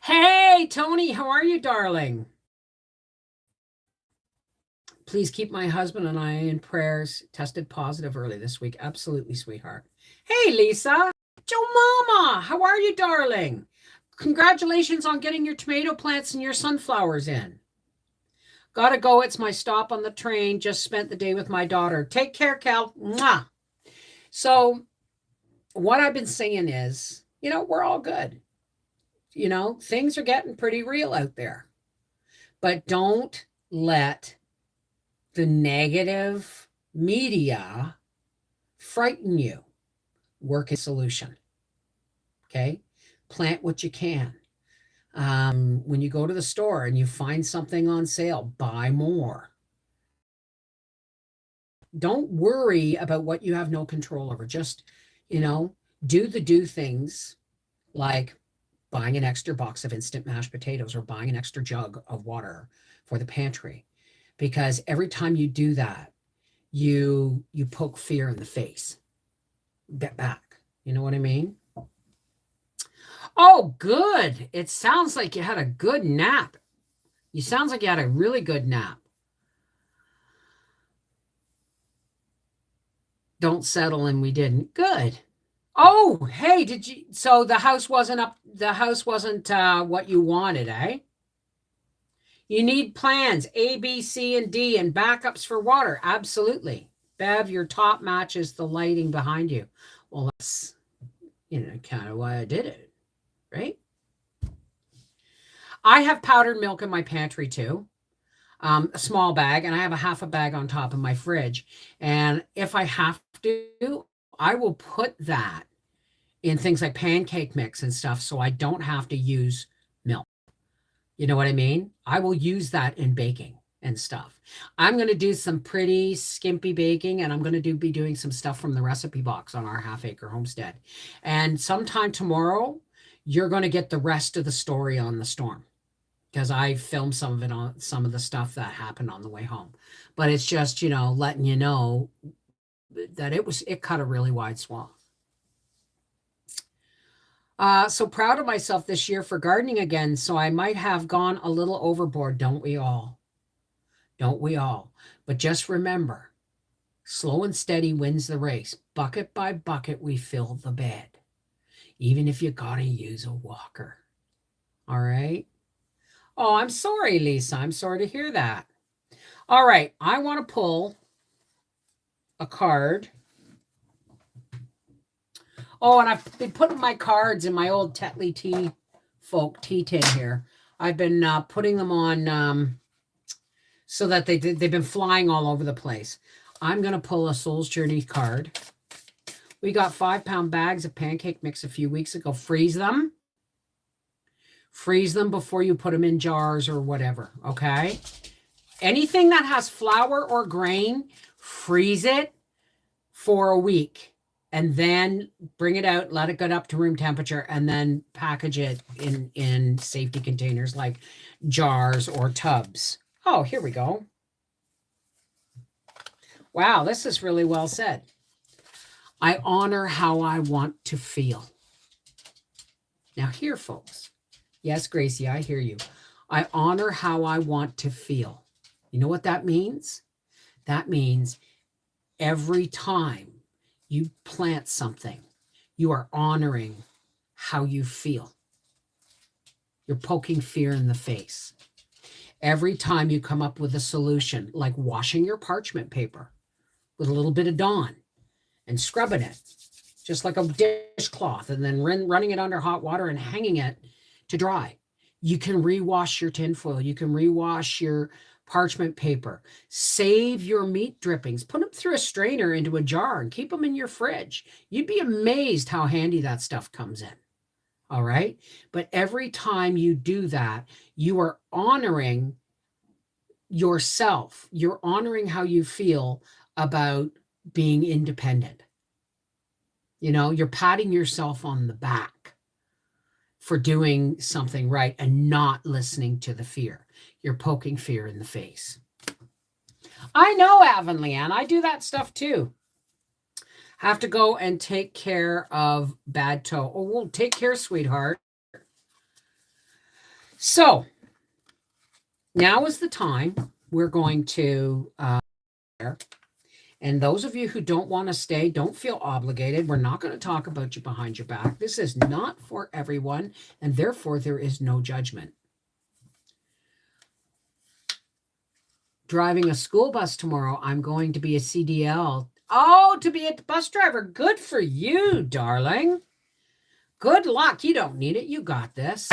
Hey, Tony, how are you, darling? Please keep my husband and I in prayers. Tested positive early this week. Absolutely, sweetheart. Hey, Lisa. Joe Mama, how are you, darling? Congratulations on getting your tomato plants and your sunflowers in. Gotta go. It's my stop on the train. Just spent the day with my daughter. Take care, Cal. Mwah. So what I've been saying is, we're all good. things are getting pretty real out there. But don't let the negative media frighten you. Work a solution. Okay. Plant what you can. When you go to the store and you find something on sale, buy more. Don't worry about what you have no control over. Just, you know, do things like buying an extra box of instant mashed potatoes or buying an extra jug of water for the pantry. Because every time you do that, you poke fear in the face. Get back. You know what I mean? Oh, good. It sounds like you had a good nap. You sounds like you had a really good nap. Don't settle and we didn't. Good. Oh, hey, so the house wasn't what you wanted, eh? You need plans, A, B, C, and D, and backups for water. Absolutely. Bev, your top matches the lighting behind you. Well, that's, kind of why I did it, right? I have powdered milk in my pantry too. A small bag, and I have a half a bag on top of my fridge. And if I have to, I will put that in things like pancake mix and stuff so I don't have to use milk. You know what I mean? I will use that in baking and stuff. I'm going to do some pretty skimpy baking, and I'm going to be doing some stuff from the recipe box on our half-acre homestead. And sometime tomorrow, you're going to get the rest of the story on the storm, because I filmed some of it on some of the stuff that happened on the way home. But it's just, letting you know that it cut a really wide swath. So proud of myself this year for gardening again. So I might have gone a little overboard. Don't we all? Don't we all? But just remember, slow and steady wins the race. Bucket by bucket, we fill the bed. Even if you gotta use a walker. All right? Oh, I'm sorry, Lisa. I'm sorry to hear that. All right. I want to pull a card. Oh, and I've been putting my cards in my old Tetley tea tin here. I've been putting them on so that they've been flying all over the place. I'm going to pull a Soul's Journey card. We got 5-pound bags of pancake mix a few weeks ago. Freeze them. Freeze them before you put them in jars or whatever, okay? Anything that has flour or grain, freeze it for a week and then bring it out, let it get up to room temperature, and then package it in safety containers like jars or tubs. Oh, here we go. Wow, this is really well said. I honor how I want to feel. Now here, folks. Yes, Gracie, I hear you. I honor how I want to feel. You know what that means? That means every time you plant something, you are honoring how you feel. You're poking fear in the face. Every time you come up with a solution, like washing your parchment paper with a little bit of Dawn and scrubbing it, just like a dishcloth, and then running it under hot water and hanging it to dry. You can rewash your tinfoil. You can rewash your parchment paper. Save your meat drippings. Put them through a strainer into a jar and keep them in your fridge. You'd be amazed how handy that stuff comes in. All right? But every time you do that, you are honoring yourself. You're honoring how you feel about being independent. You're patting yourself on the back for doing something right and not listening to the fear. You're poking fear in the face. I know, Avonlea, and I do that stuff too. Have to go and take care of bad toe. Oh, well, take care, sweetheart. So now is the time we're going to and those of you who don't want to stay, don't feel obligated. We're not going to talk about you behind your back. This is not for everyone, and therefore there is no judgment. Driving a school bus tomorrow. I'm going to be a CDL. Oh, to be a bus driver. Good for you, darling. Good luck. You don't need it. You got this.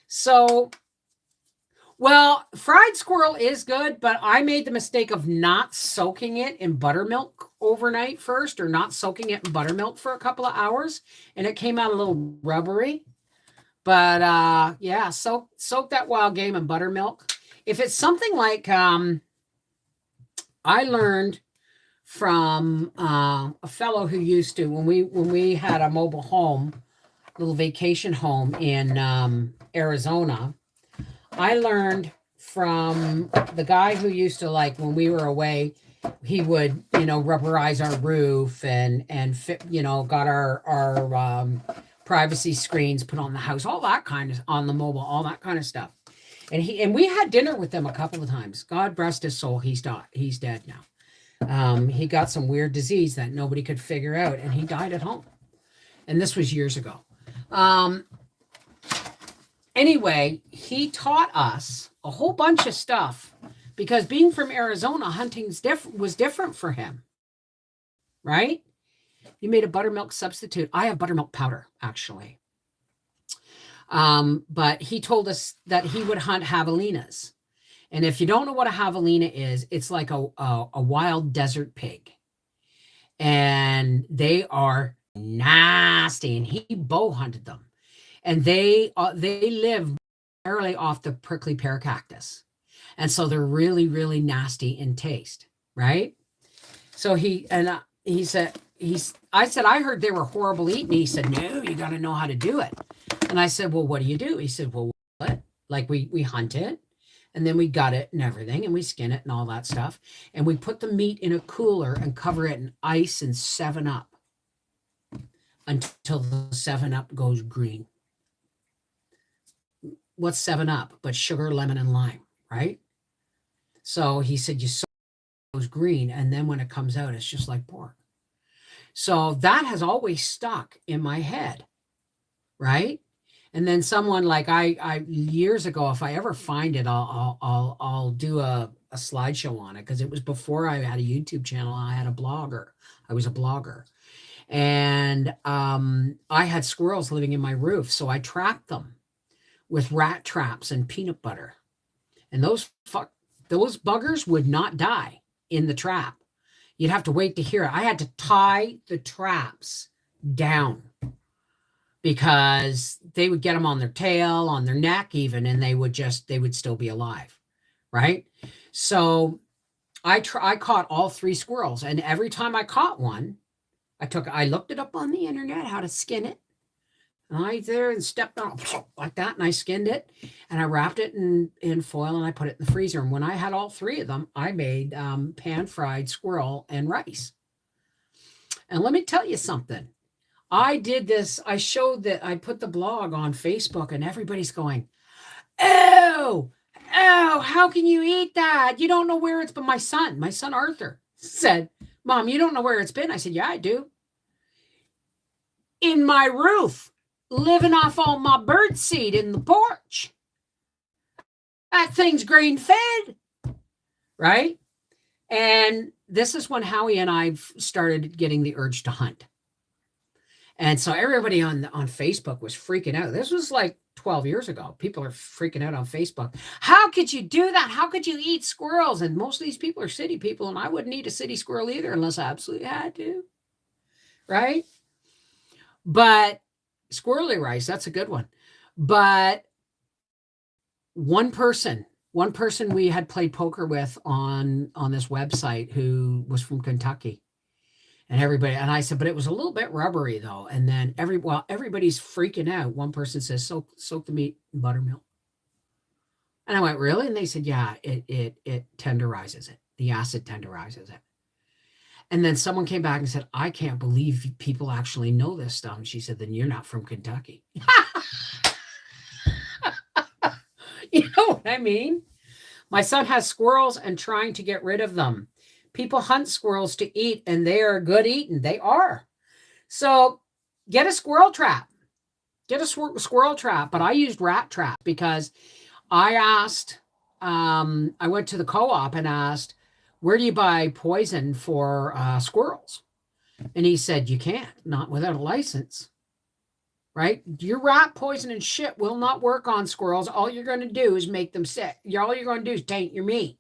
So, well, fried squirrel is good, but I made the mistake of not soaking it in buttermilk overnight first, or not soaking it in buttermilk for a couple of hours, and it came out a little rubbery. But yeah, soak that wild game in buttermilk. If it's something like I learned from a fellow who used to, when we had a mobile home, little vacation home in Arizona, I learned from the guy who used to, like, when we were away, he would, rubberize our roof and fit, got our privacy screens put on the house, all that kind of, on the mobile, all that kind of stuff. And we had dinner with him a couple of times. God rest his soul. He's dead now. He got some weird disease that nobody could figure out, and he died at home. And this was years ago. Anyway, he taught us a whole bunch of stuff, because being from Arizona, hunting was different for him, right? He made a buttermilk substitute. I have buttermilk powder, actually. But he told us that he would hunt javelinas. And if you don't know what a javelina is, it's like a wild desert pig. And they are nasty. And he bow hunted them. And they live primarily off the prickly pear cactus. And so they're really, really nasty in taste, right? So I said, I heard they were horrible eating. He said, no, you got to know how to do it. And I said, well, what do you do? He said, well, what? Like we hunt it, and then we gut it and everything, and we skin it and all that stuff. And we put the meat in a cooler and cover it in ice and 7-Up until the 7-Up goes green. What's 7-Up but sugar, lemon, and lime, right? So he said, you soak it goes green, and then when it comes out, it's just like pork. So that has always stuck in my head, right? And then someone, like I years ago, if I ever find it, I'll do a slideshow on it, because it was before I had a YouTube channel. I had a blogger. I was a blogger, and I had squirrels living in my roof, so I trapped them with rat traps and peanut butter, and those buggers would not die in the trap. You'd have to wait to hear it. I had to tie the traps down, because they would get them on their tail, on their neck even, and they would still be alive, right? So I caught all 3 squirrels, and every time I caught one, I looked it up on the internet how to skin it, and I there and stepped on it like that, and I skinned it, and I wrapped it in foil, and I put it in the freezer. And when I had all 3 of them, I made pan-fried squirrel and rice. And let me tell you something. I did this. I showed that. I put the blog on Facebook, and everybody's going, "Oh, how can you eat that? You don't know where it's been." My son Arthur said, "Mom, you don't know where it's been?" I said, "Yeah, I do. In my roof, living off all my bird seed in the porch. That thing's grain fed, right?" And this is when Howie and I started getting the urge to hunt. And so everybody on Facebook was freaking out. This was like 12 years ago. People are freaking out on Facebook. How could you do that? How could you eat squirrels? And most of these people are city people, and I wouldn't eat a city squirrel either unless I absolutely had to, right? But squirrely rice, that's a good one. But one person we had played poker with on this website, who was from Kentucky. And I said, but it was a little bit rubbery though. And then everybody's freaking out. One person says, soak the meat in buttermilk. And I went, really? And they said, yeah, it tenderizes it. The acid tenderizes it. And then someone came back and said, I can't believe people actually know this stuff. And she said, then you're not from Kentucky. You know what I mean? My son has squirrels and trying to get rid of them. People hunt squirrels to eat, and they are good eating. They are. So get a squirrel trap. Get a squirrel trap. But I used rat trap, because I asked, I went to the co-op and asked, where do you buy poison for squirrels? And he said, you can't, not without a license. right? Your rat poison and shit will not work on squirrels. All you're going to do is make them sick. All you're going to do is taint your meat,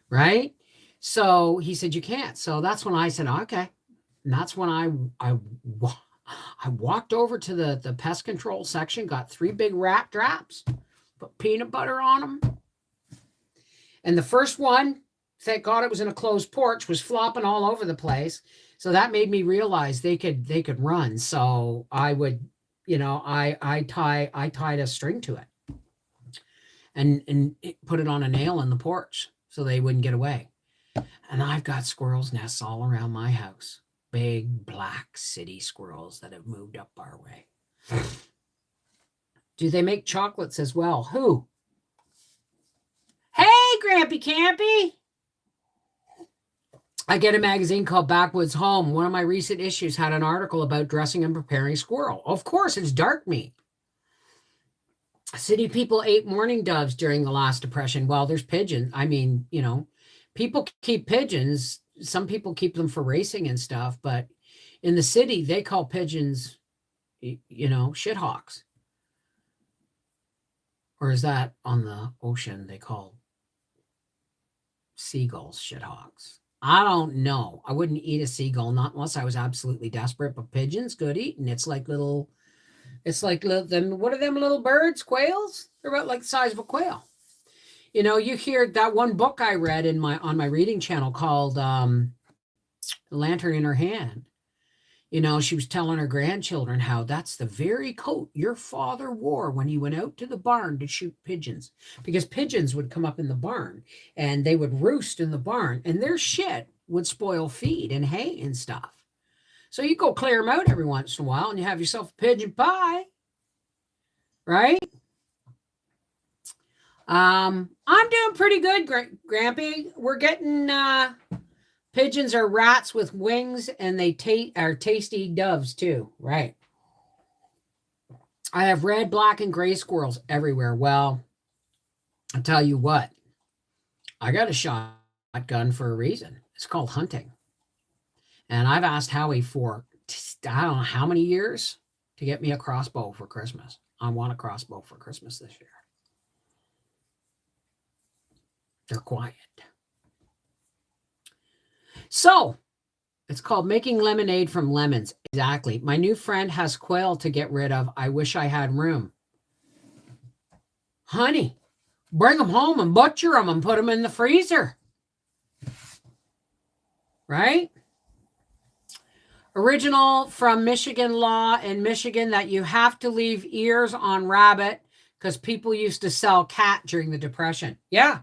right? So he said, you can't. So that's when I said, okay. And that's when I walked over to the pest control section, got 3 big rat traps, put peanut butter on them. And the first one, thank God it was in a closed porch, was flopping all over the place. So that made me realize they could run. So I would, I tied a string to it and put it on a nail in the porch so they wouldn't get away. And I've got squirrels' nests all around my house. Big black city squirrels that have moved up our way. Do they make chocolates as well? Who? Hey, Grampy Campy. I get a magazine called Backwoods Home. One of my recent issues had an article about dressing and preparing squirrel. Of course, it's dark meat. City people ate mourning doves during the last depression. Well, there's pigeons. I mean, people keep pigeons. Some people keep them for racing and stuff, but in the city, they call pigeons, shithawks. Or is that on the ocean? They call seagulls shithawks. I don't know. I wouldn't eat a seagull, not unless I was absolutely desperate, but pigeons, good eating. It's like what are them little birds? Quails? They're about like the size of a quail. You hear that one book I read on my reading channel called The Lantern in Her Hand. She was telling her grandchildren how that's the very coat your father wore when he went out to the barn to shoot pigeons, because pigeons would come up in the barn and they would roost in the barn and their shit would spoil feed and hay and stuff. So you go clear them out every once in a while and you have yourself a pigeon pie, right? I'm doing pretty good, Grampy. We're getting pigeons are rats with wings, and they are tasty doves too, right? I have red, black, and gray squirrels everywhere. Well, I'll tell you what. I got a shotgun for a reason. It's called hunting. And I've asked Howie for, I don't know how many years, to get me a crossbow for Christmas. I want a crossbow for Christmas this year. They're quiet. So, it's called Making Lemonade from Lemons. Exactly. My new friend has quail to get rid of. I wish I had room. Honey, bring them home and butcher them and put them in the freezer. Right? Original from Michigan law in Michigan that you have to leave ears on rabbit because people used to sell cat during the Depression. Yeah.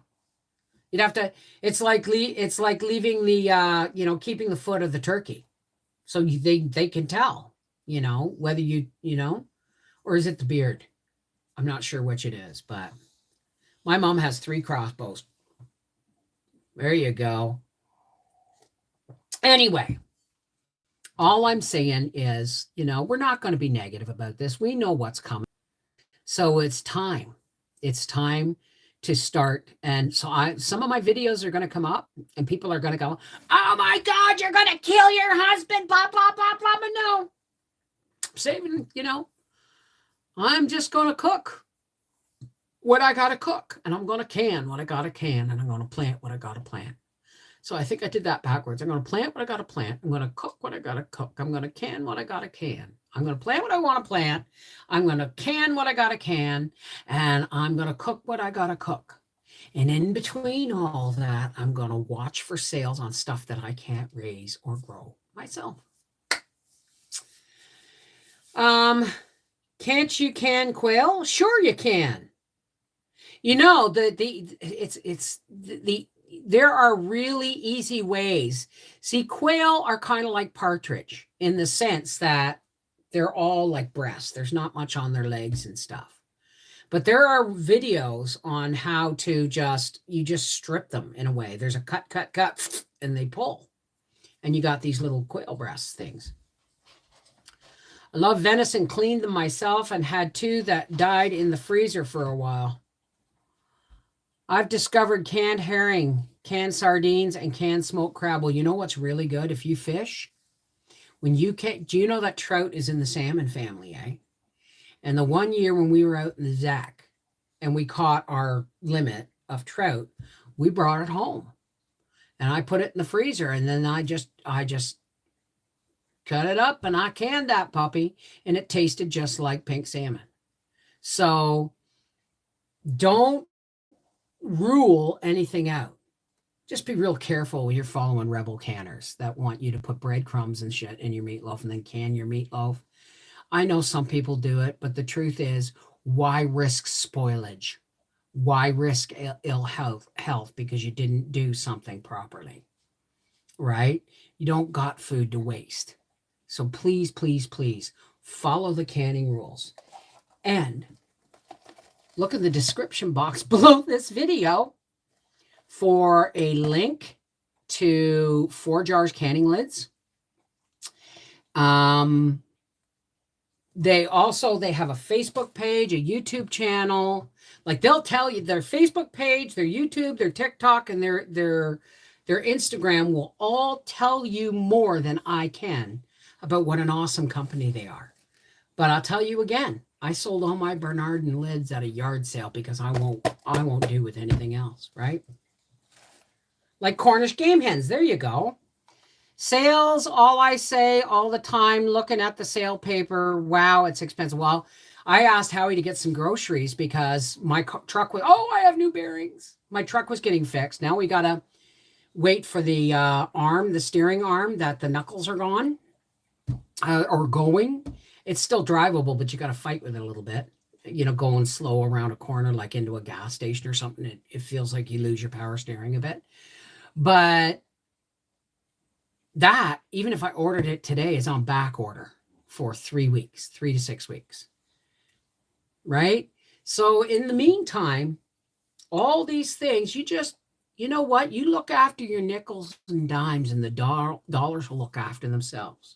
You'd have to, it's like leaving the, keeping the foot of the turkey. So they can tell, whether or is it the beard? I'm not sure which it is, but my mom has 3 crossbows. There you go. Anyway, all I'm saying is, we're not going to be negative about this. We know what's coming. So it's time. It's time to start. And so some of my videos are going to come up and people are going to go, oh my God, you're going to kill your husband, blah, blah, blah, blah. But no, I'm saving, I'm just going to cook what I got to cook, and I'm going to can what I got to can, and I'm going to plant what I got to plant. So I think I did that backwards. I'm going to plant what I got to plant. I'm going to cook what I got to cook. I'm going to can what I got to can. I'm going to plant what I want to plant. I'm going to can what I got to can. And I'm going to cook what I got to cook. And in between all that, I'm going to watch for sales on stuff that I can't raise or grow myself. Can't you can quail? Sure you can. There are really easy ways. See, quail are kind of like partridge in the sense that they're all like breasts. There's not much on their legs and stuff. But there are videos on how to you just strip them in a way. There's a cut, and they pull. And you got these little quail breast things. I love venison, cleaned them myself, and had 2 that died in the freezer for a while. I've discovered canned herring, canned sardines, and canned smoked crab. Well, you know what's really good if you fish? When you can, do you know that trout is in the salmon family, eh? And the one year when we were out in the Zach and we caught our limit of trout, we brought it home and I put it in the freezer and then I just cut it up and I canned that puppy and it tasted just like pink salmon. So don't rule anything out. Just be real careful when you're following rebel canners that want you to put breadcrumbs and shit in your meatloaf and then can your meatloaf. I know some people do it, but the truth is, why risk spoilage? Why risk ill health because you didn't do something properly, right? You don't got food to waste. So please, please, please follow the canning rules. And look in the description box below this video for a link to 4 jars canning lids. They have a Facebook page, a YouTube channel. Like they'll tell you their Facebook page, their YouTube, their TikTok, and their Instagram will all tell you more than I can about what an awesome company they are. But I'll tell you again, I sold all my Bernardin lids at a yard sale because I won't do with anything else, right? Like Cornish game hens, there you go. Sales, all I say all the time, looking at the sale paper, wow, it's expensive. Well, I asked Howie to get some groceries because my truck was, I have new bearings. My truck was getting fixed. Now we got to wait for the arm, the steering arm, that the knuckles are gone or going. It's still drivable, but you got to fight with it a little bit. You know, going slow around a corner, like into a gas station or something. It feels like you lose your power steering a bit. But that, even if I ordered it today, is on back order for 3 weeks, 3 to 6 weeks. Right? So in the meantime, all these things, you know what? You look after your nickels and dimes and the dollars will look after themselves.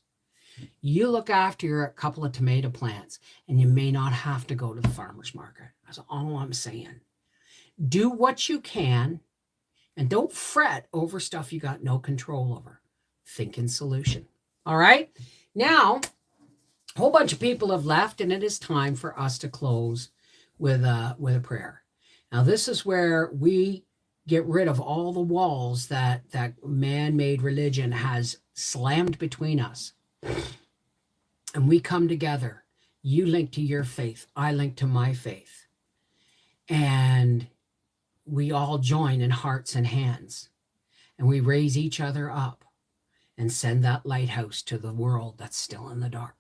You look after your couple of tomato plants and you may not have to go to the farmer's market. That's all I'm saying. Do what you can and don't fret over stuff you got no control over. Think in solution. All right. Now, a whole bunch of people have left, and it is time for us to close with a prayer. Now, this is where we get rid of all the walls that man-made religion has slammed between us. And we come together. You link to your faith. I link to my faith. And we all join in hearts and hands. And we raise each other up and send that lighthouse to the world that's still in the dark.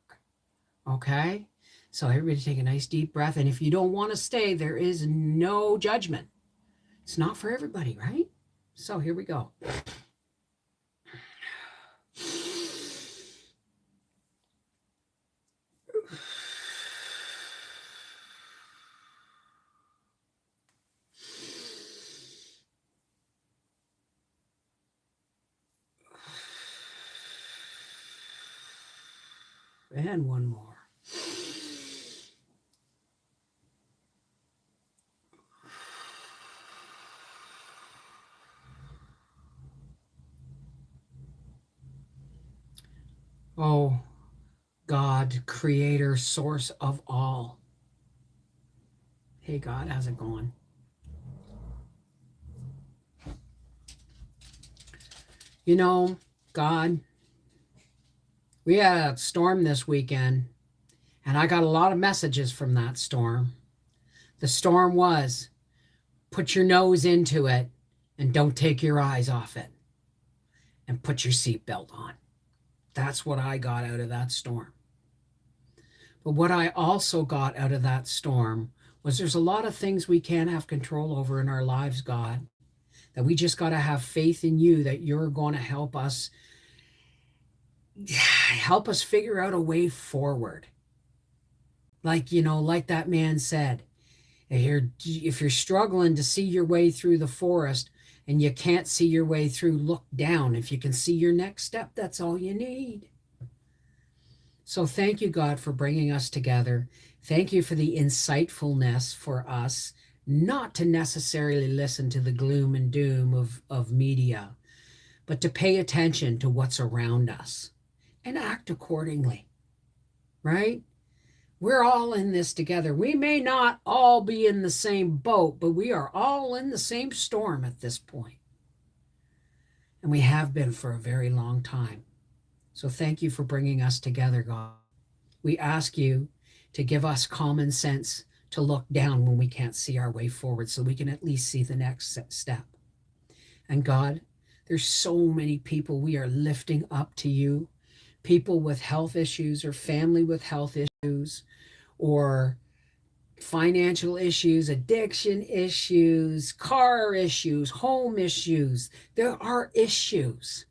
Okay? So everybody take a nice deep breath. And if you don't want to stay, there is no judgment. It's not for everybody, right? So here we go. And one more. Oh, God, creator, source of all. Hey, God, how's it going? You know, God, we had a storm this weekend, and I got a lot of messages from that storm. The storm was, put your nose into it and don't take your eyes off it. And put your seatbelt on. That's what I got out of that storm. But what I also got out of that storm was there's a lot of things we can't have control over in our lives, God, that we just got to have faith in you that you're going to help us figure out a way forward. Like, like that man said, if you're struggling to see your way through the forest and you can't see your way through, look down. If you can see your next step, that's all you need. So thank you, God, for bringing us together. Thank you for the insightfulness for us not to necessarily listen to the gloom and doom of media, but to pay attention to what's around us and act accordingly, right? We're all in this together. We may not all be in the same boat, but we are all in the same storm at this point. And we have been for a very long time. So thank you for bringing us together, God. We ask you to give us common sense to look down when we can't see our way forward so we can at least see the next step. And God, there's so many people we are lifting up to you, people with health issues or family with health issues or financial issues, addiction issues, car issues, home issues. There are issues.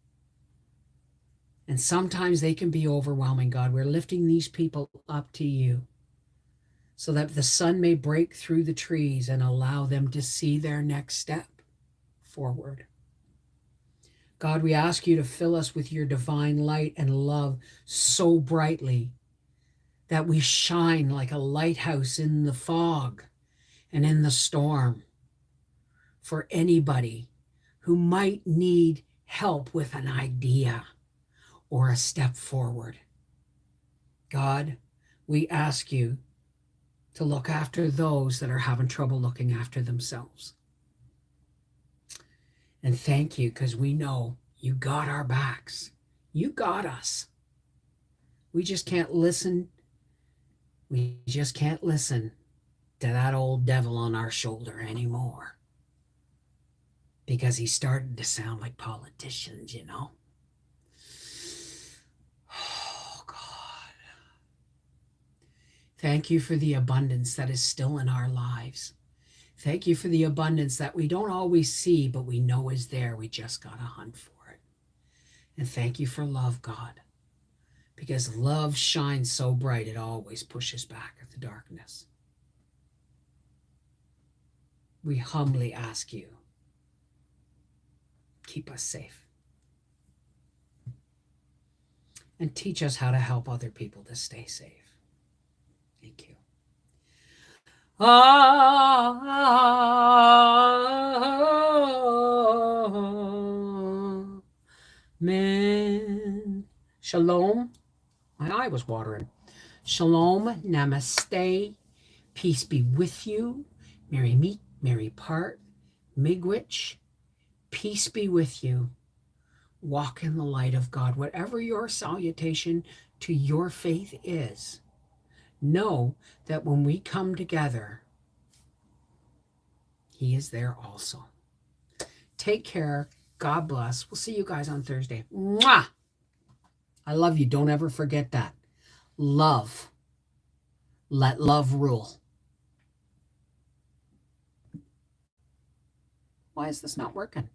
And sometimes they can be overwhelming, God. We're lifting these people up to you so that the sun may break through the trees and allow them to see their next step forward. God, we ask you to fill us with your divine light and love so brightly that we shine like a lighthouse in the fog and in the storm for anybody who might need help with an idea or a step forward. God, we ask you to look after those that are having trouble looking after themselves. And thank you, because we know you got our backs. You got us. We just can't listen. We just can't listen to that old devil on our shoulder anymore. Because he's starting to sound like politicians, you know. Oh, God. Thank you for the abundance that is still in our lives. Thank you for the abundance that we don't always see, but we know is there. We just got to hunt for it. And thank you for love, God, because love shines so bright it always pushes back at the darkness. We humbly ask you, keep us safe. And teach us how to help other people to stay safe. Thank you. Amen. Shalom. My eye was watering. Shalom. Namaste. Peace be with you. Merry meet, merry part. Miigwech. Peace be with you. Walk in the light of God. Whatever your salutation to your faith is, know that when we come together, He is there also. Take care. God bless. We'll see you guys on Thursday. Mwah! I love you. Don't ever forget that. Love. Let love rule. Why is this not working?